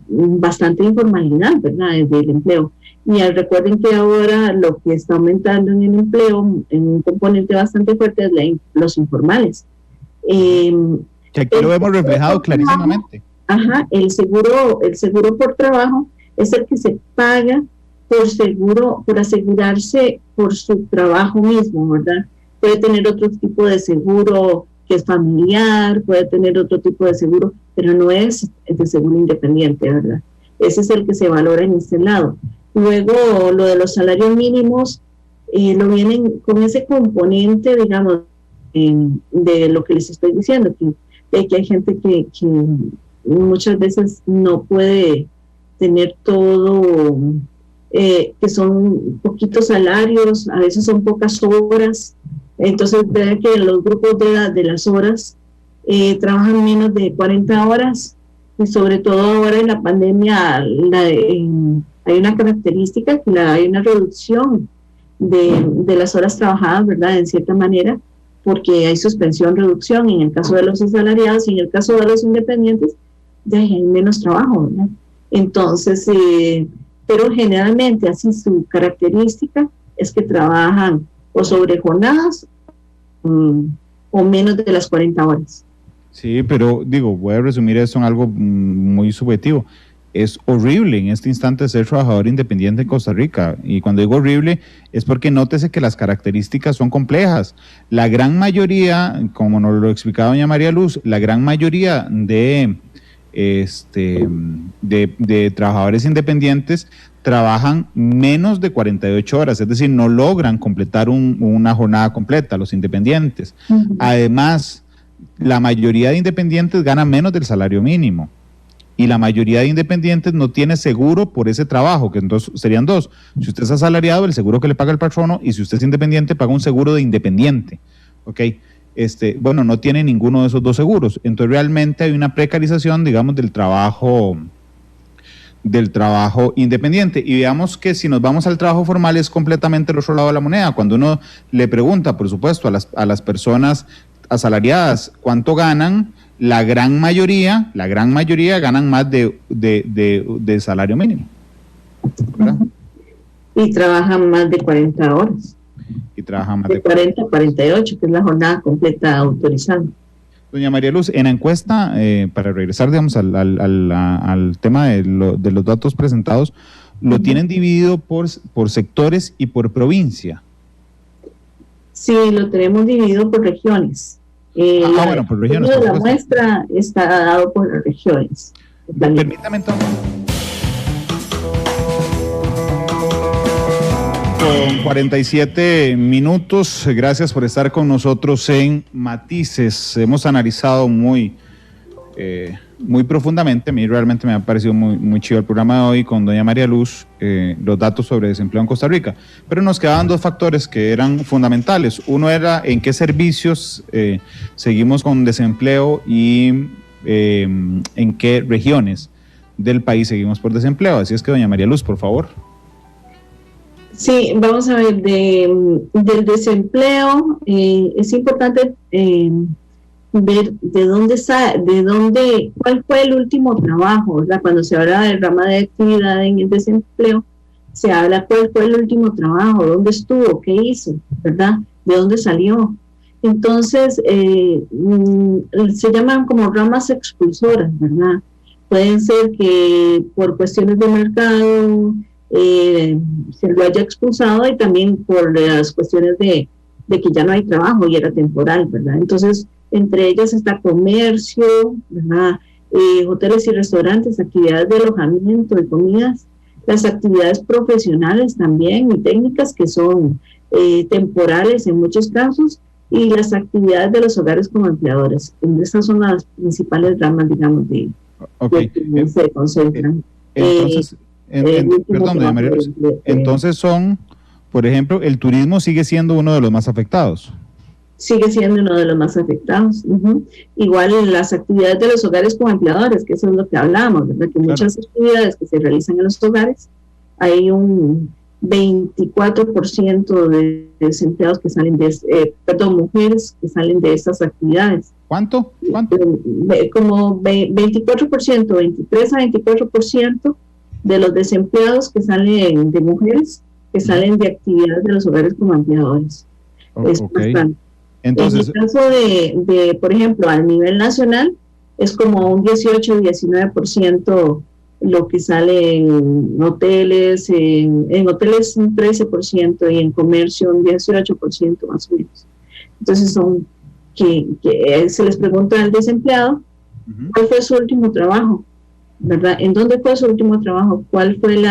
bastante informalidad, ¿verdad? Del empleo. Y recuerden que ahora lo que está aumentando en el empleo, en un componente bastante fuerte, es los informales. Que aquí lo hemos reflejado clarísimamente. Ajá, el seguro por trabajo es el que se paga por asegurarse por su trabajo mismo, ¿verdad? Puede tener otro tipo de seguro que es familiar, puede tener otro tipo de seguro, pero no es de seguro independiente, ¿verdad? Ese es el que se valora en este lado. Luego, lo de los salarios mínimos, lo vienen con ese componente, digamos, de lo que les estoy diciendo, de que hay gente que muchas veces no puede tener todo, que son poquitos salarios, a veces son pocas horas. Entonces, ve que los grupos de edad de las horas trabajan menos de 40 horas, y sobre todo ahora en la pandemia hay una característica, que hay una reducción de las horas trabajadas, ¿verdad? En cierta manera, porque hay suspensión, reducción en el caso de los asalariados, y en el caso de los independientes ya hay menos trabajo, ¿verdad? Entonces, pero generalmente así su característica es que trabajan o sobre jornadas o menos de las 40 horas. Sí, pero digo, voy a resumir eso en algo muy subjetivo. Es horrible en este instante ser trabajador independiente en Costa Rica. Y cuando digo horrible es porque nótese que las características son complejas. La gran mayoría, como nos lo explicaba doña María Luz, la gran mayoría de trabajadores independientes trabajan menos de 48 horas, es decir, no logran completar una jornada completa, los independientes. Además, la mayoría de independientes gana menos del salario mínimo y la mayoría de independientes no tiene seguro por ese trabajo, que entonces serían dos. Si usted es asalariado, el seguro que le paga el patrono, y si usted es independiente, paga un seguro de independiente. ¿Ok? Bueno, no tiene ninguno de esos dos seguros. Entonces realmente hay una precarización, digamos, del trabajo independiente. Y veamos que si nos vamos al trabajo formal es completamente el otro lado de la moneda. Cuando uno le pregunta, por supuesto, a las personas asalariadas cuánto ganan, la gran mayoría ganan más de salario mínimo, ¿verdad? Y trabajan más de 40 horas. Y trabajan más de 40 a 48, que es la jornada completa autorizada. Doña María Luz, en la encuesta, para regresar, digamos, al tema de los datos presentados, lo tienen dividido por sectores y por provincia. Sí, lo tenemos dividido por regiones. Bueno, por regiones. La muestra está dado por las regiones. Permítame entonces. Con 47 minutos, gracias por estar con nosotros en Matices. Hemos analizado muy profundamente, a mí realmente me ha parecido muy chido el programa de hoy con doña María Luz, los datos sobre desempleo en Costa Rica, pero nos quedaban dos factores que eran fundamentales. Uno era en qué servicios seguimos con desempleo y en qué regiones del país seguimos por desempleo. Así es que doña María Luz, por favor. Sí, vamos a ver, del desempleo, es importante ver cuál fue el último trabajo, ¿verdad? Cuando se habla del rama de actividad en el desempleo, se habla cuál fue el último trabajo, dónde estuvo, qué hizo, ¿verdad? De dónde salió. Entonces, se llaman como ramas expulsoras, ¿verdad? Pueden ser que por cuestiones de mercado, se lo haya expulsado, y también por las cuestiones de que ya no hay trabajo y era temporal, ¿verdad? Entonces, entre ellas está comercio, ¿verdad? Hoteles y restaurantes, actividades de alojamiento y comidas, las actividades profesionales también y técnicas que son temporales en muchos casos, y las actividades de los hogares como empleadores. Estas son las principales ramas, digamos, de que se concentran. Entonces, perdón, doña María Luz, entonces son, por ejemplo, el turismo sigue siendo uno de los más afectados. Sigue siendo uno de los más afectados. Igual las actividades de los hogares como empleadores, que eso es lo que hablamos, ¿verdad? Que muchas actividades que se realizan en los hogares, hay un 24% de desempleados que salen mujeres que salen de estas actividades. ¿Cuánto? Como 24%, 23 a 24% de los desempleados que salen de mujeres, que salen de actividades de los hogares como empleadores. Es bastante. Entonces, en el caso de, por ejemplo, a nivel nacional, es como un 18-19% lo que sale en hoteles, en hoteles un 13% y en comercio un 18% más o menos. Entonces son que se les pregunta al desempleado, ¿cuál fue su último trabajo? ¿Verdad? ¿En dónde fue su último trabajo? ¿Cuál fue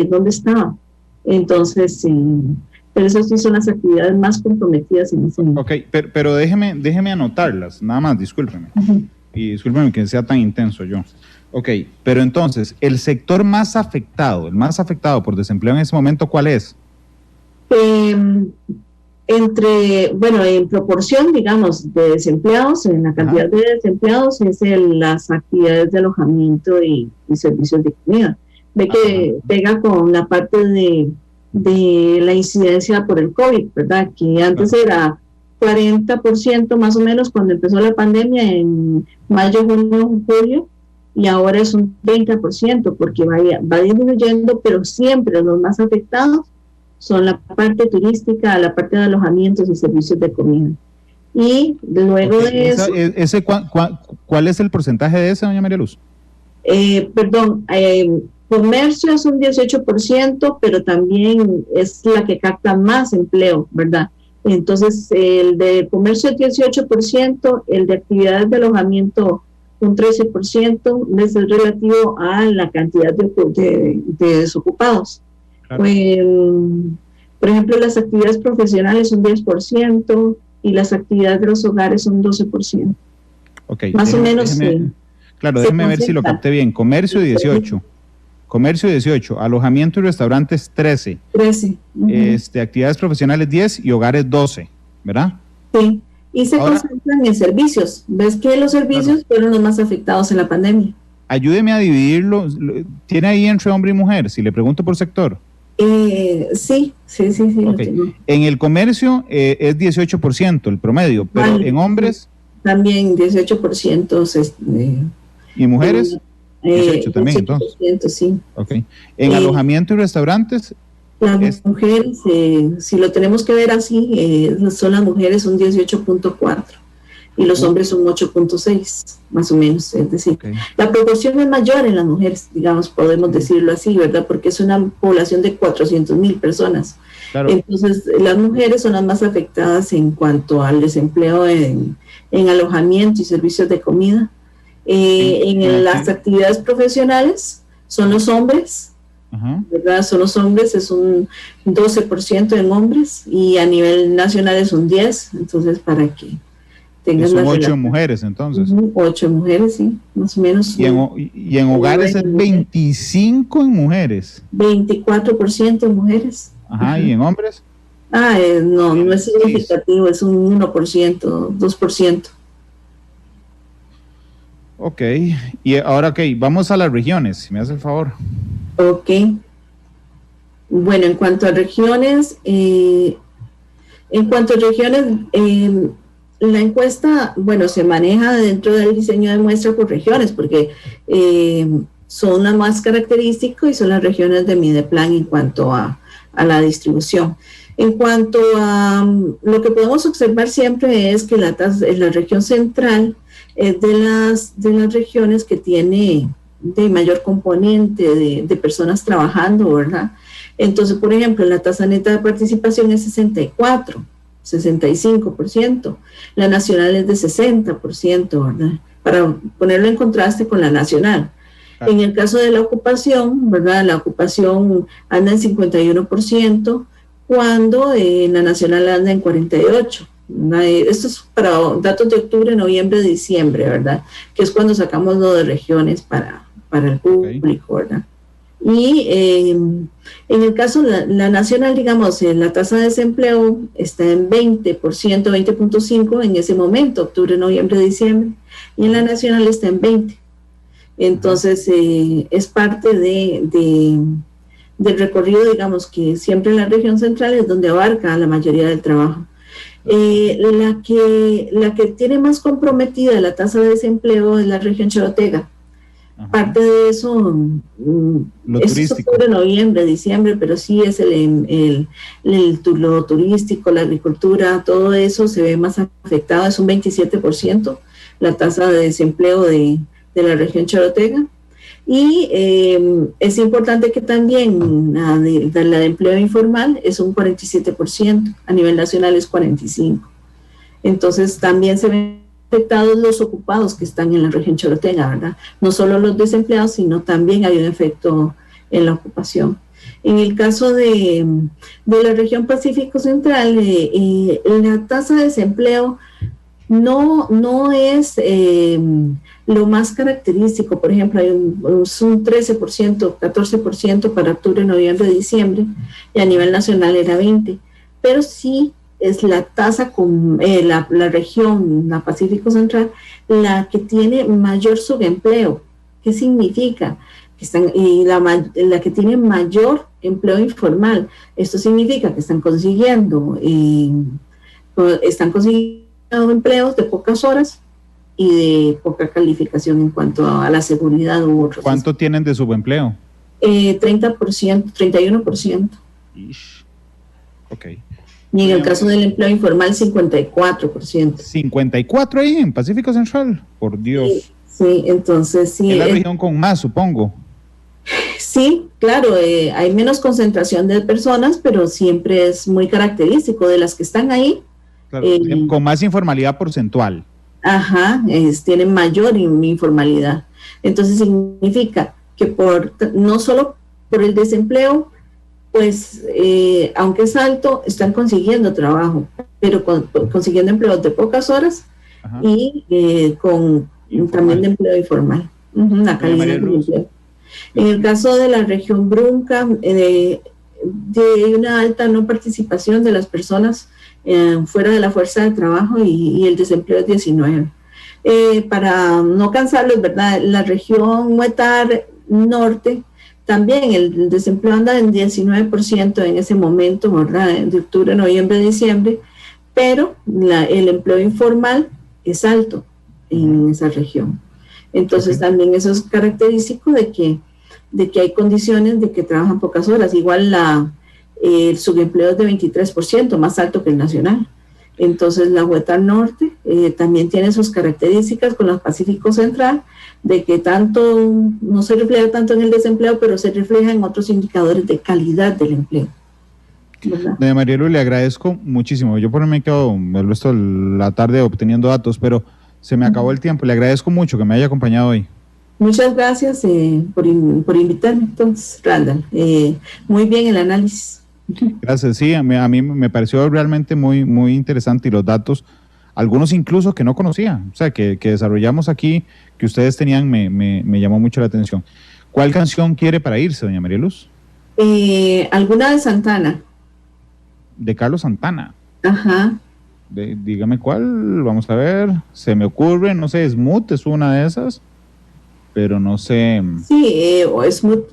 dónde estaba? Entonces, pero esas sí son las actividades más comprometidas en ese momento. Ok, pero déjeme anotarlas, nada más, discúlpeme. Y discúlpeme que sea tan intenso yo. Ok, pero entonces, el sector más afectado, el más afectado por desempleo en ese momento, ¿cuál es? En proporción, digamos, de desempleados, en la cantidad de desempleados, es las actividades de alojamiento y servicios de comida. Ve que pega con la parte de la incidencia por el COVID, ¿verdad? Que antes era 40% más o menos cuando empezó la pandemia en mayo, junio, julio, y ahora es un 30%, porque va disminuyendo, pero siempre los más afectados son la parte turística, la parte de alojamientos y servicios de comida. Y luego de eso... ¿Cuál es el porcentaje de ese, doña María Luz? Comercio es un 18%, pero también es la que capta más empleo, ¿verdad? Entonces, el de comercio es 18%, el de actividades de alojamiento un 13%, es relativo a la cantidad de desocupados. Claro. Por ejemplo, las actividades profesionales un 10% y las actividades de los hogares un 12%. Okay, más o menos. Claro, déjeme ver si lo capté bien. Comercio 18. Comercio 18, alojamiento y restaurantes 13. 13. Actividades profesionales 10 y hogares 12, ¿verdad? Sí, y se concentran en servicios. ¿Ves que los servicios fueron los más afectados en la pandemia? Ayúdeme a dividirlo. ¿Tiene ahí entre hombre y mujer? Si le pregunto por sector. Sí. Okay. En el comercio es 18% el promedio, pero en hombres... También 18%. ¿Y mujeres? 18 también, 18%, entonces. Sí. Okay. ¿En alojamiento y restaurantes? Las mujeres, si lo tenemos que ver así, son las mujeres un 18.4 y los hombres un 8.6, más o menos. Es decir, la proporción es mayor en las mujeres, digamos, podemos decirlo así, ¿verdad? Porque es una población de 400,000 personas. Claro. Entonces, las mujeres son las más afectadas en cuanto al desempleo en alojamiento y servicios de comida. Las actividades profesionales son los hombres, ¿verdad? Son los hombres, es un 12% en hombres y a nivel nacional es un 10%, entonces para que tengas son 8 mujeres entonces. 8 mujeres, sí, más o menos. Y en hogares es 25 en mujeres. 24% en mujeres. ¿Y en hombres? No es significativo, es un 1%, 2%. Ok, y ahora vamos a las regiones, si me hace el favor. Ok. Bueno, en cuanto a regiones, la encuesta, se maneja dentro del diseño de muestra por regiones, porque son las más características y son las regiones de Mideplan en cuanto a la distribución. En cuanto a lo que podemos observar siempre es que la región central es de las regiones que tiene de mayor componente de personas trabajando, ¿verdad? Entonces, por ejemplo, la tasa neta de participación es 65%, la nacional es de 60%, ¿verdad? Para ponerlo en contraste con la nacional. Claro. En el caso de la ocupación, ¿verdad? La ocupación anda en 51%, cuando la nacional anda en 48%. Esto es para datos de octubre, noviembre, diciembre, ¿verdad? Que es cuando sacamos lo de regiones para el público, ¿verdad? Y en el caso de la nacional, digamos, la tasa de desempleo está en 20%, 20.5% en ese momento, octubre, noviembre, diciembre, y en la nacional está en 20%. Entonces, es parte del recorrido, digamos, que siempre en la región central es donde abarca la mayoría del trabajo. La que tiene más comprometida la tasa de desempleo es la región Chorotega. Parte de eso, es octubre, noviembre, diciembre, pero sí es lo turístico, la agricultura, todo eso se ve más afectado, es un 27% la tasa de desempleo de la región Chorotega. Y es importante que también la de empleo informal es un 47%, a nivel nacional es 45%. Entonces también se ven afectados los ocupados que están en la región Chorotega, ¿verdad? No solo los desempleados, sino también hay un efecto en la ocupación. En el caso de la región Pacífico Central, la tasa de desempleo no es lo más característico. Por ejemplo, hay un 13%, 14% para octubre, noviembre, diciembre, y a nivel nacional era 20%. Pero sí es la tasa con la región, la Pacífico Central, la que tiene mayor subempleo. ¿Qué significa? La que tiene mayor empleo informal. Esto significa que están consiguiendo empleos de pocas horas y de poca calificación en cuanto a la seguridad u otros. ¿Cuánto tienen de subempleo? 30%, 31%. Ok. Y en el caso del empleo informal, 54%. 54 ahí en Pacífico Central, por Dios. Sí, entonces sí. Es la región con más, supongo. Sí, claro, hay menos concentración de personas, pero siempre es muy característico de las que están ahí. Claro, con más informalidad porcentual. Ajá, tienen mayor informalidad. Entonces significa que no solo por el desempleo, pues aunque es alto, están consiguiendo trabajo, pero consiguiendo empleos de pocas horas. Ajá. Y con también de empleo informal. La calidad del empleo. En el caso de la región Brunca, de una alta no participación de las personas fuera de la fuerza de trabajo y el desempleo es 19. Para no cansarlos, ¿verdad? La región Huetar Norte, también el desempleo anda en 19% en ese momento, ¿verdad? De octubre, noviembre, diciembre, pero el empleo informal es alto en esa región. Entonces también eso es característico de que hay condiciones de que trabajan pocas horas. Igual el subempleo es de 23%, más alto que el nacional. Entonces la Huetar Norte también tiene sus características con el Pacífico Central, de que no se refleja tanto en el desempleo, pero se refleja en otros indicadores de calidad del empleo. Doña María Luz, le agradezco muchísimo. Yo por mí me quedo el resto de la tarde obteniendo datos, pero se me acabó el tiempo. Le agradezco mucho que me haya acompañado hoy. Muchas gracias por invitarme, entonces, Randall. Muy bien el análisis. Gracias, sí, a mí me pareció realmente muy, muy interesante y los datos, algunos incluso que no conocía, o sea, que desarrollamos aquí, que ustedes tenían, me llamó mucho la atención. ¿Cuál canción quiere para irse, doña María Luz? Alguna de Santana. De Carlos Santana. Ajá. Dígame cuál, vamos a ver, se me ocurre, no sé, Smooth es una de esas, pero no sé. Sí, o Smooth.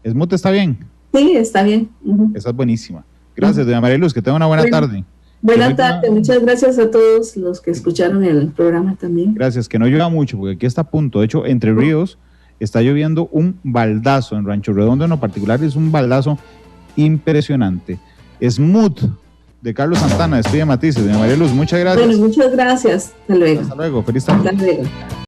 ¿Smooth está bien? Sí, está bien. Esa es buenísima. Gracias, doña María Luz, que tenga una buena tarde. Buena tarde, muchas gracias a todos los que escucharon el programa también. Gracias, que no llueva mucho, porque aquí está a punto. De hecho, Entre Ríos está lloviendo un baldazo, en Rancho Redondo en lo particular es un baldazo impresionante. Smooth, de Carlos Santana, despide Matices. Doña María Luz, muchas gracias. Bueno, muchas gracias. Hasta luego. Hasta luego, feliz tarde. Hasta luego.